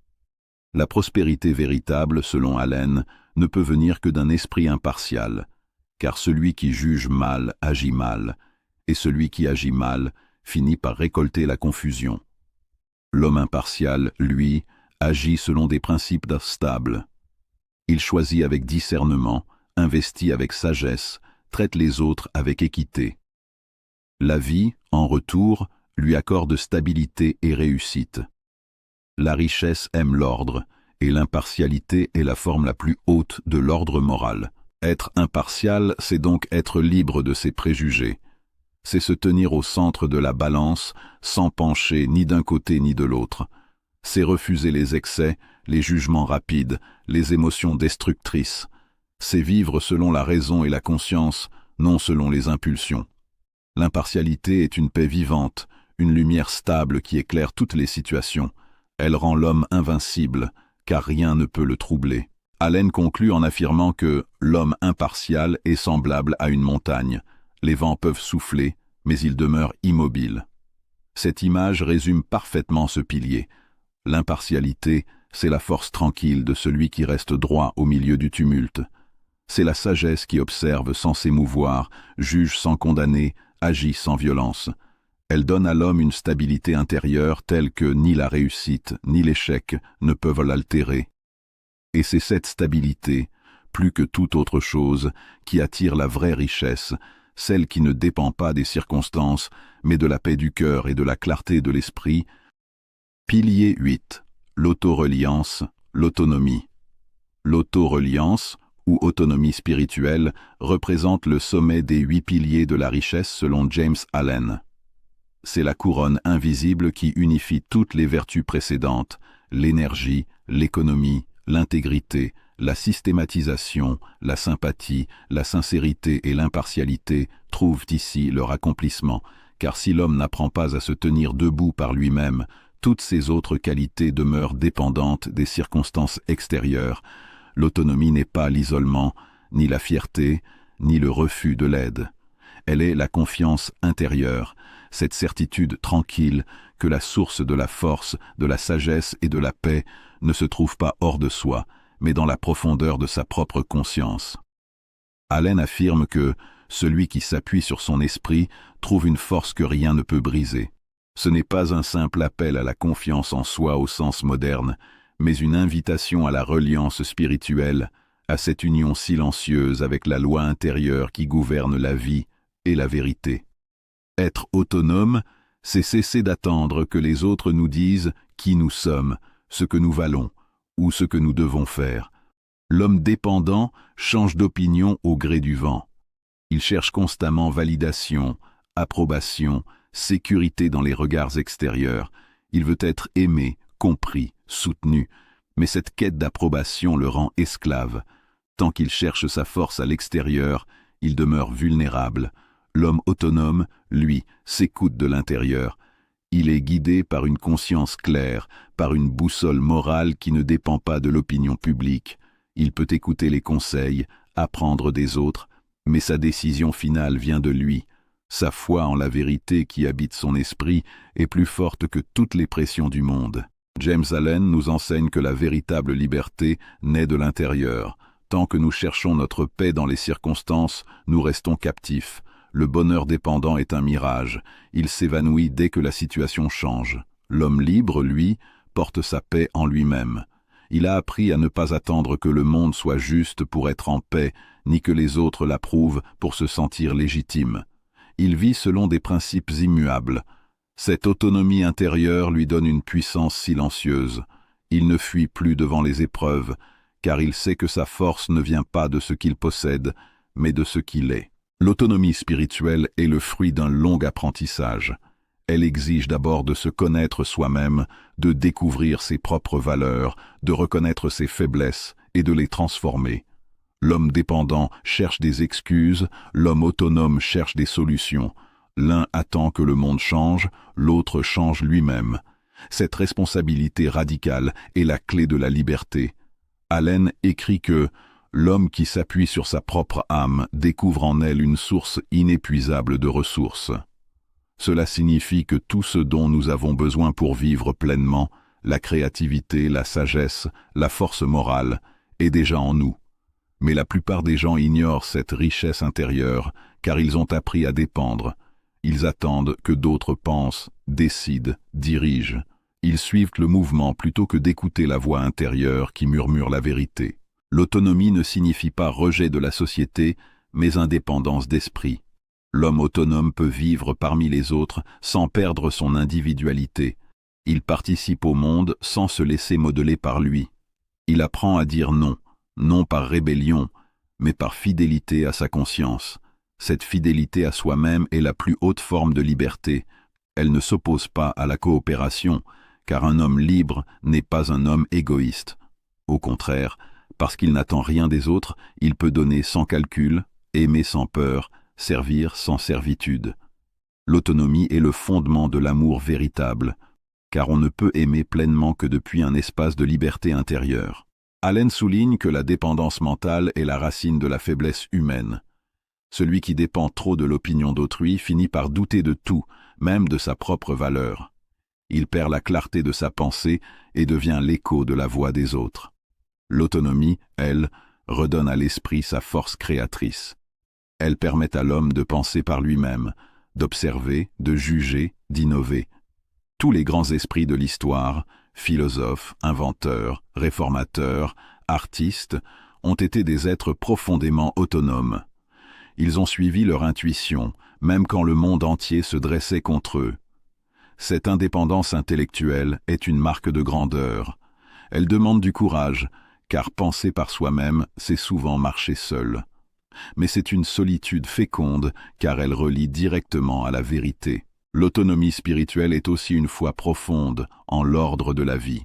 La prospérité véritable, selon Allen, ne peut venir que d'un esprit impartial, car celui qui juge mal agit mal, et celui qui agit mal finit par récolter la confusion. L'homme impartial, lui, agit selon des principes stables. Il choisit avec discernement, investit avec sagesse, traite les autres avec équité. La vie, en retour, lui accorde stabilité et réussite. La richesse aime l'ordre, et l'impartialité est la forme la plus haute de l'ordre moral. Être impartial, c'est donc être libre de ses préjugés. C'est se tenir au centre de la balance, sans pencher ni d'un côté ni de l'autre. C'est refuser les excès, les jugements rapides, les émotions destructrices. C'est vivre selon la raison et la conscience, non selon les impulsions. L'impartialité est une paix vivante, une lumière stable qui éclaire toutes les situations. Elle rend l'homme invincible, car rien ne peut le troubler. Allen conclut en affirmant que l'homme impartial est semblable à une montagne. Les vents peuvent souffler, mais il demeure immobile. Cette image résume parfaitement ce pilier. L'impartialité, c'est la force tranquille de celui qui reste droit au milieu du tumulte. C'est la sagesse qui observe sans s'émouvoir, juge sans condamner, agit sans violence. Elle donne à l'homme une stabilité intérieure telle que ni la réussite ni l'échec ne peuvent l'altérer. Et c'est cette stabilité, plus que toute autre chose, qui attire la vraie richesse, celle qui ne dépend pas des circonstances, mais de la paix du cœur et de la clarté de l'esprit. Pilier 8. L'autoreliance, l'autonomie. L'autoreliance, ou autonomie spirituelle, représente le sommet des 8 piliers de la richesse selon James Allen. C'est la couronne invisible qui unifie toutes les vertus précédentes, l'énergie, l'économie, l'intégrité, la systématisation, la sympathie, la sincérité et l'impartialité trouvent ici leur accomplissement, car si l'homme n'apprend pas à se tenir debout par lui-même, toutes ses autres qualités demeurent dépendantes des circonstances extérieures. L'autonomie n'est pas l'isolement, ni la fierté, ni le refus de l'aide. Elle est la confiance intérieure, cette certitude tranquille que la source de la force, de la sagesse et de la paix ne se trouve pas hors de soi, mais dans la profondeur de sa propre conscience. Allen affirme que celui qui s'appuie sur son esprit trouve une force que rien ne peut briser. Ce n'est pas un simple appel à la confiance en soi au sens moderne, mais une invitation à la reliance spirituelle, à cette union silencieuse avec la loi intérieure qui gouverne la vie et la vérité. Être autonome, c'est cesser d'attendre que les autres nous disent qui nous sommes, ce que nous valons, ou ce que nous devons faire. L'homme dépendant change d'opinion au gré du vent. Il cherche constamment validation, approbation, sécurité dans les regards extérieurs. Il veut être aimé, compris, soutenu, mais cette quête d'approbation le rend esclave. Tant qu'il cherche sa force à l'extérieur, il demeure vulnérable. L'homme autonome, lui, s'écoute de l'intérieur. Il est guidé par une conscience claire, par une boussole morale qui ne dépend pas de l'opinion publique. Il peut écouter les conseils, apprendre des autres, mais sa décision finale vient de lui. Sa foi en la vérité qui habite son esprit est plus forte que toutes les pressions du monde. James Allen nous enseigne que la véritable liberté naît de l'intérieur. Tant que nous cherchons notre paix dans les circonstances, nous restons captifs. Le bonheur dépendant est un mirage. Il s'évanouit dès que la situation change. L'homme libre, lui, porte sa paix en lui-même. Il a appris à ne pas attendre que le monde soit juste pour être en paix, ni que les autres l'approuvent pour se sentir légitime. Il vit selon des principes immuables. Cette autonomie intérieure lui donne une puissance silencieuse. Il ne fuit plus devant les épreuves, car il sait que sa force ne vient pas de ce qu'il possède, mais de ce qu'il est. L'autonomie spirituelle est le fruit d'un long apprentissage. Elle exige d'abord de se connaître soi-même, de découvrir ses propres valeurs, de reconnaître ses faiblesses et de les transformer. L'homme dépendant cherche des excuses, l'homme autonome cherche des solutions. L'un attend que le monde change, l'autre change lui-même. Cette responsabilité radicale est la clé de la liberté. Allen écrit que l'homme qui s'appuie sur sa propre âme découvre en elle une source inépuisable de ressources. Cela signifie que tout ce dont nous avons besoin pour vivre pleinement, la créativité, la sagesse, la force morale, est déjà en nous. Mais la plupart des gens ignorent cette richesse intérieure, car ils ont appris à dépendre. Ils attendent que d'autres pensent, décident, dirigent. Ils suivent le mouvement plutôt que d'écouter la voix intérieure qui murmure la vérité. L'autonomie ne signifie pas rejet de la société, mais indépendance d'esprit. L'homme autonome peut vivre parmi les autres sans perdre son individualité. Il participe au monde sans se laisser modeler par lui. Il apprend à dire non, non par rébellion, mais par fidélité à sa conscience. Cette fidélité à soi-même est la plus haute forme de liberté. Elle ne s'oppose pas à la coopération, car un homme libre n'est pas un homme égoïste. Au contraire, parce qu'il n'attend rien des autres, il peut donner sans calcul, aimer sans peur, servir sans servitude. L'autonomie est le fondement de l'amour véritable, car on ne peut aimer pleinement que depuis un espace de liberté intérieure. Allen souligne que la dépendance mentale est la racine de la faiblesse humaine. Celui qui dépend trop de l'opinion d'autrui finit par douter de tout, même de sa propre valeur. Il perd la clarté de sa pensée et devient l'écho de la voix des autres. L'autonomie, elle, redonne à l'esprit sa force créatrice. Elle permet à l'homme de penser par lui-même, d'observer, de juger, d'innover. Tous les grands esprits de l'histoire, philosophes, inventeurs, réformateurs, artistes, ont été des êtres profondément autonomes. Ils ont suivi leur intuition, même quand le monde entier se dressait contre eux. Cette indépendance intellectuelle est une marque de grandeur. Elle demande du courage, car penser par soi-même, c'est souvent marcher seul. Mais c'est une solitude féconde, car elle relie directement à la vérité. L'autonomie spirituelle est aussi une foi profonde en l'ordre de la vie.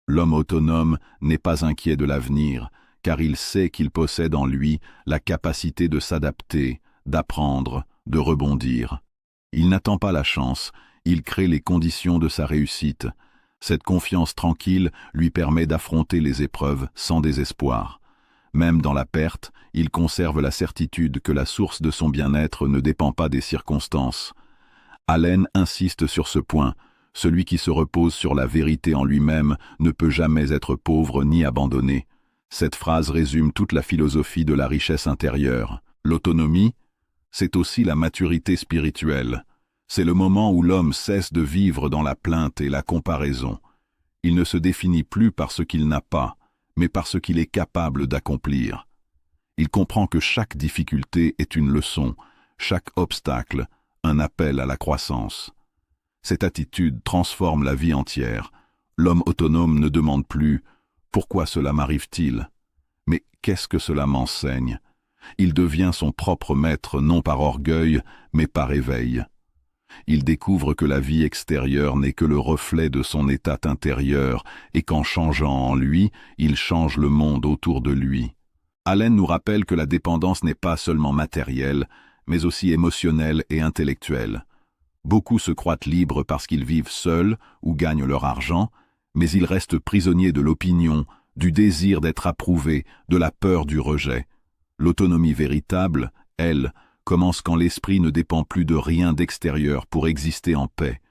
L'homme autonome n'est pas inquiet de l'avenir, car il sait qu'il possède en lui la capacité de s'adapter, d'apprendre, de rebondir. Il n'attend pas la chance, il crée les conditions de sa réussite. Cette confiance tranquille lui permet d'affronter les épreuves sans désespoir. Même dans la perte, il conserve la certitude que la source de son bien-être ne dépend pas des circonstances. Allen insiste sur ce point. Celui qui se repose sur la vérité en lui-même ne peut jamais être pauvre ni abandonné. Cette phrase résume toute la philosophie de la richesse intérieure. L'autonomie, c'est aussi la maturité spirituelle. C'est le moment où l'homme cesse de vivre dans la plainte et la comparaison. Il ne se définit plus par ce qu'il n'a pas, mais par ce qu'il est capable d'accomplir. Il comprend que chaque difficulté est une leçon, chaque obstacle, un appel à la croissance. Cette attitude transforme la vie entière. L'homme autonome ne demande plus « Pourquoi cela m'arrive-t-il ?» mais « Qu'est-ce que cela m'enseigne ?» Il devient son propre maître non par orgueil, mais par éveil. Il découvre que la vie extérieure n'est que le reflet de son état intérieur et qu'en changeant en lui, il change le monde autour de lui. Allen nous rappelle que la dépendance n'est pas seulement matérielle, mais aussi émotionnelle et intellectuelle. Beaucoup se croient libres parce qu'ils vivent seuls ou gagnent leur argent, mais ils restent prisonniers de l'opinion, du désir d'être approuvés, de la peur du rejet. L'autonomie véritable, elle, commence quand l'esprit ne dépend plus de rien d'extérieur pour exister en paix.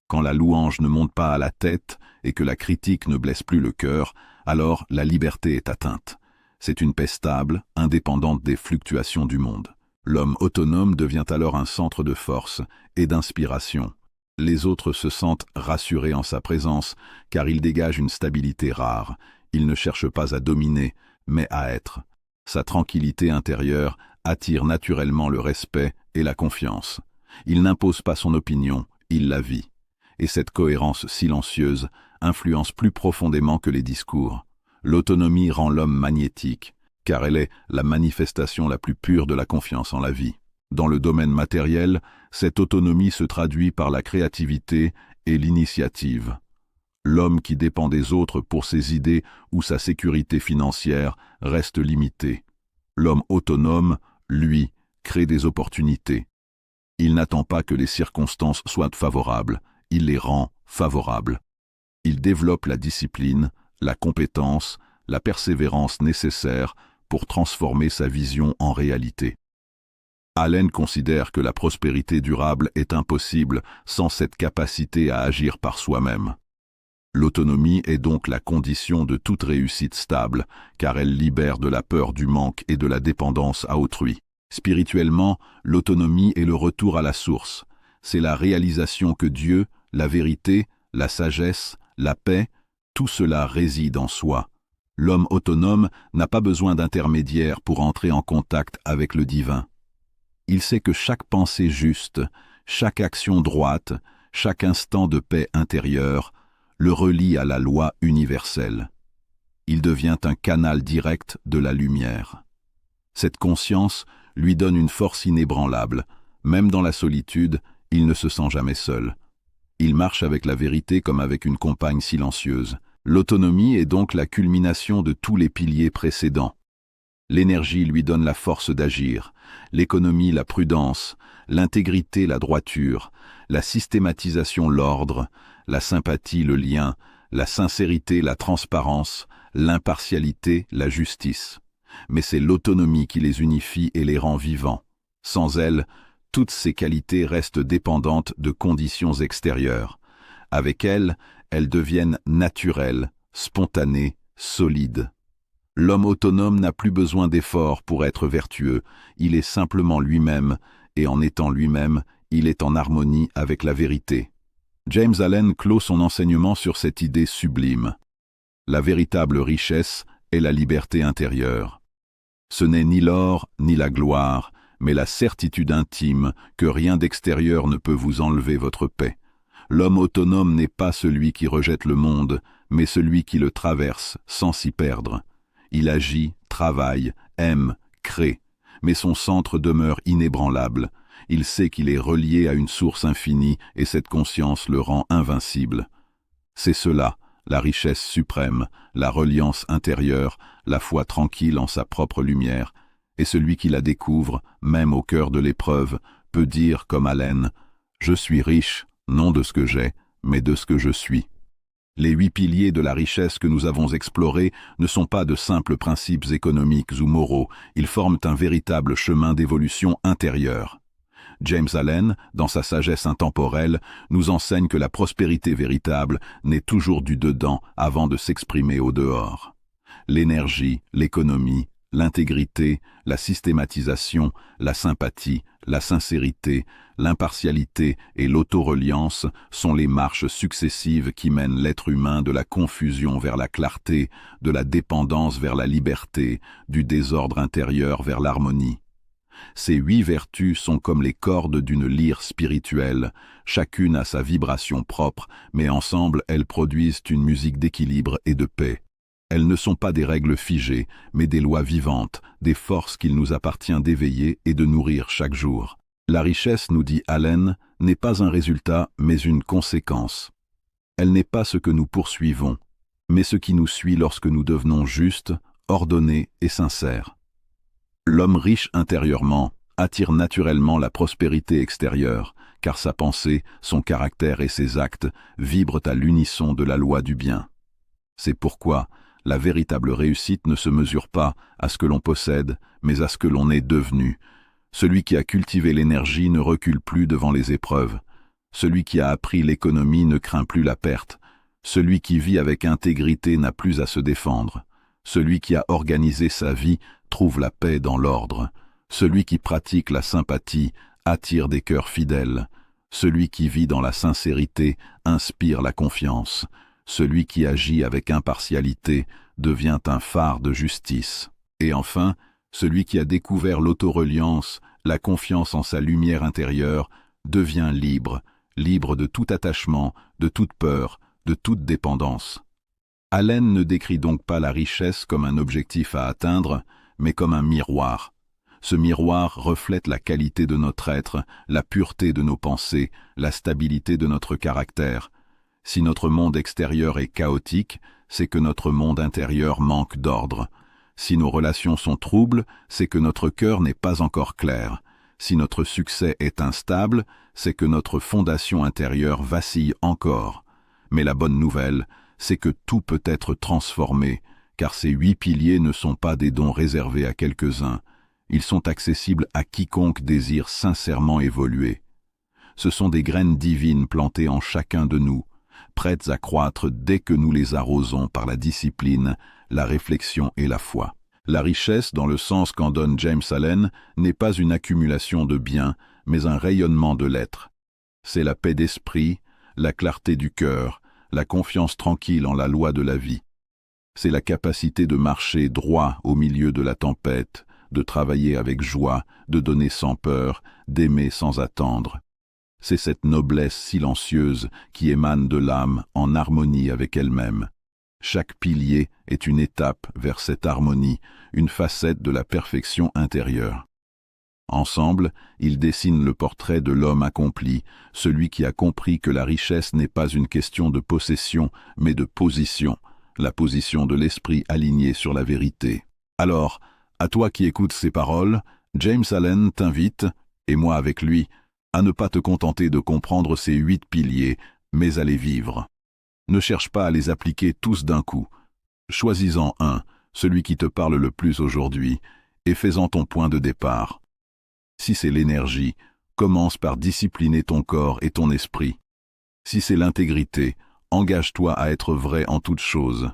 Quand la louange ne monte pas à la tête et que la critique ne blesse plus le cœur, alors la liberté est atteinte. C'est une paix stable, indépendante des fluctuations du monde. L'homme autonome devient alors un centre de force et d'inspiration. Les autres se sentent rassurés en sa présence, car il dégage une stabilité rare. Il ne cherche pas à dominer, mais à être. Sa tranquillité intérieure attire naturellement le respect et la confiance. Il n'impose pas son opinion, il la vit. Et cette cohérence silencieuse influence plus profondément que les discours. L'autonomie rend l'homme magnétique, car elle est la manifestation la plus pure de la confiance en la vie. Dans le domaine matériel, cette autonomie se traduit par la créativité et l'initiative. L'homme qui dépend des autres pour ses idées ou sa sécurité financière reste limité. L'homme autonome, lui, crée des opportunités. Il n'attend pas que les circonstances soient favorables, il les rend favorables. Il développe la discipline, la compétence, la persévérance nécessaires pour transformer sa vision en réalité. Allen considère que la prospérité durable est impossible sans cette capacité à agir par soi-même. L'autonomie est donc la condition de toute réussite stable, car elle libère de la peur du manque et de la dépendance à autrui. Spirituellement, l'autonomie est le retour à la source. C'est la réalisation que Dieu, la vérité, la sagesse, la paix, tout cela réside en soi. L'homme autonome n'a pas besoin d'intermédiaire pour entrer en contact avec le divin. Il sait que chaque pensée juste, chaque action droite, chaque instant de paix intérieure le relie à la loi universelle. Il devient un canal direct de la lumière. Cette conscience lui donne une force inébranlable. Même dans la solitude, il ne se sent jamais seul. Il marche avec la vérité comme avec une compagne silencieuse. L'autonomie est donc la culmination de tous les piliers précédents. L'énergie lui donne la force d'agir, l'économie la prudence, l'intégrité la droiture, la systématisation l'ordre, la sympathie le lien, la sincérité la transparence, l'impartialité la justice. Mais c'est l'autonomie qui les unifie et les rend vivants. Sans elle, toutes ces qualités restent dépendantes de conditions extérieures. Avec elle, elles deviennent naturelles, spontanées, solides. L'homme autonome n'a plus besoin d'efforts pour être vertueux, il est simplement lui-même, et en étant lui-même, il est en harmonie avec la vérité. James Allen clôt son enseignement sur cette idée sublime. La véritable richesse est la liberté intérieure. Ce n'est ni l'or ni la gloire, mais la certitude intime que rien d'extérieur ne peut vous enlever votre paix. L'homme autonome n'est pas celui qui rejette le monde, mais celui qui le traverse sans s'y perdre. Il agit, travaille, aime, crée, mais son centre demeure inébranlable. Il sait qu'il est relié à une source infinie et cette conscience le rend invincible. C'est cela, la richesse suprême, la reliance intérieure, la foi tranquille en sa propre lumière, et celui qui la découvre, même au cœur de l'épreuve, peut dire comme Allen « Je suis riche, non de ce que j'ai, mais de ce que je suis ». Les 8 piliers de la richesse que nous avons explorés ne sont pas de simples principes économiques ou moraux, ils forment un véritable chemin d'évolution intérieure. James Allen, dans sa sagesse intemporelle, nous enseigne que la prospérité véritable naît toujours du dedans avant de s'exprimer au dehors. L'énergie, l'économie, l'intégrité, la systématisation, la sympathie, la sincérité, l'impartialité et l'autoreliance sont les marches successives qui mènent l'être humain de la confusion vers la clarté, de la dépendance vers la liberté, du désordre intérieur vers l'harmonie. Ces 8 vertus sont comme les cordes d'une lyre spirituelle, chacune a sa vibration propre, mais ensemble elles produisent une musique d'équilibre et de paix. Elles ne sont pas des règles figées, mais des lois vivantes, des forces qu'il nous appartient d'éveiller et de nourrir chaque jour. La richesse, nous dit Allen, n'est pas un résultat, mais une conséquence. Elle n'est pas ce que nous poursuivons, mais ce qui nous suit lorsque nous devenons justes, ordonnés et sincères. L'homme riche intérieurement attire naturellement la prospérité extérieure, car sa pensée, son caractère et ses actes vibrent à l'unisson de la loi du bien. C'est pourquoi la véritable réussite ne se mesure pas à ce que l'on possède, mais à ce que l'on est devenu. Celui qui a cultivé l'énergie ne recule plus devant les épreuves. Celui qui a appris l'économie ne craint plus la perte. Celui qui vit avec intégrité n'a plus à se défendre. Celui qui a organisé sa vie trouve la paix dans l'ordre. Celui qui pratique la sympathie attire des cœurs fidèles. Celui qui vit dans la sincérité inspire la confiance. Celui qui agit avec impartialité devient un phare de justice. Et enfin, celui qui a découvert l'autoreliance, la confiance en sa lumière intérieure, devient libre, libre de tout attachement, de toute peur, de toute dépendance. Allen ne décrit donc pas la richesse comme un objectif à atteindre, mais comme un miroir. Ce miroir reflète la qualité de notre être, la pureté de nos pensées, la stabilité de notre caractère. Si notre monde extérieur est chaotique, c'est que notre monde intérieur manque d'ordre. Si nos relations sont troubles, c'est que notre cœur n'est pas encore clair. Si notre succès est instable, c'est que notre fondation intérieure vacille encore. Mais la bonne nouvelle, c'est que tout peut être transformé, car ces 8 piliers ne sont pas des dons réservés à quelques-uns. Ils sont accessibles à quiconque désire sincèrement évoluer. Ce sont des graines divines plantées en chacun de nous, prêtes à croître dès que nous les arrosons par la discipline, la réflexion et la foi. La richesse, dans le sens qu'en donne James Allen, n'est pas une accumulation de biens, mais un rayonnement de l'être. C'est la paix d'esprit, la clarté du cœur, la confiance tranquille en la loi de la vie. C'est la capacité de marcher droit au milieu de la tempête, de travailler avec joie, de donner sans peur, d'aimer sans attendre. C'est cette noblesse silencieuse qui émane de l'âme en harmonie avec elle-même. Chaque pilier est une étape vers cette harmonie, une facette de la perfection intérieure. Ensemble, ils dessinent le portrait de l'homme accompli, celui qui a compris que la richesse n'est pas une question de possession, mais de position, la position de l'esprit aligné sur la vérité. Alors, à toi qui écoutes ces paroles, James Allen t'invite, et moi avec lui, à ne pas te contenter de comprendre ces 8 piliers, mais à les vivre. Ne cherche pas à les appliquer tous d'un coup. Choisis-en un, celui qui te parle le plus aujourd'hui, et fais-en ton point de départ. Si c'est l'énergie, commence par discipliner ton corps et ton esprit. Si c'est l'intégrité, engage-toi à être vrai en toutes choses.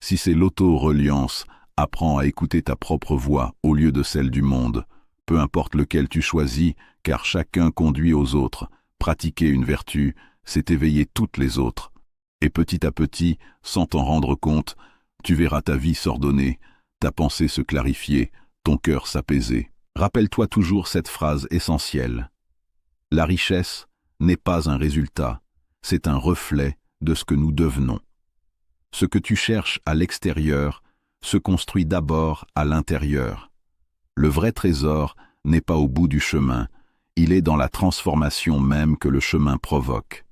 Si c'est l'auto-reliance, apprends à écouter ta propre voix au lieu de celle du monde. Peu importe lequel tu choisis, car chacun conduit aux autres. Pratiquer une vertu, c'est éveiller toutes les autres. Et petit à petit, sans t'en rendre compte, tu verras ta vie s'ordonner, ta pensée se clarifier, ton cœur s'apaiser. Rappelle-toi toujours cette phrase essentielle. La richesse n'est pas un résultat, c'est un reflet de ce que nous devenons. Ce que tu cherches à l'extérieur se construit d'abord à l'intérieur. Le vrai trésor n'est pas au bout du chemin, il est dans la transformation même que le chemin provoque.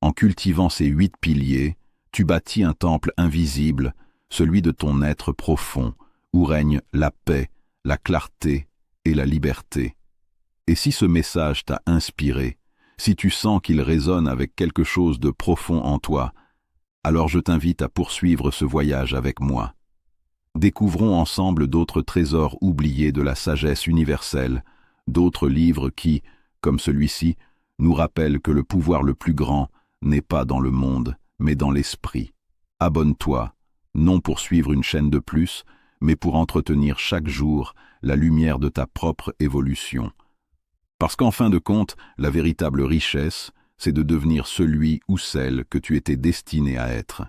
En cultivant ces 8 piliers, tu bâtis un temple invisible, celui de ton être profond, où règne la paix, la clarté et la liberté. Et si ce message t'a inspiré, si tu sens qu'il résonne avec quelque chose de profond en toi, alors je t'invite à poursuivre ce voyage avec moi. Découvrons ensemble d'autres trésors oubliés de la sagesse universelle, d'autres livres qui, comme celui-ci, nous rappellent que le pouvoir le plus grand n'est pas dans le monde, mais dans l'esprit. Abonne-toi, non pour suivre une chaîne de plus, mais pour entretenir chaque jour la lumière de ta propre évolution. Parce qu'en fin de compte, la véritable richesse, c'est de devenir celui ou celle que tu étais destiné à être.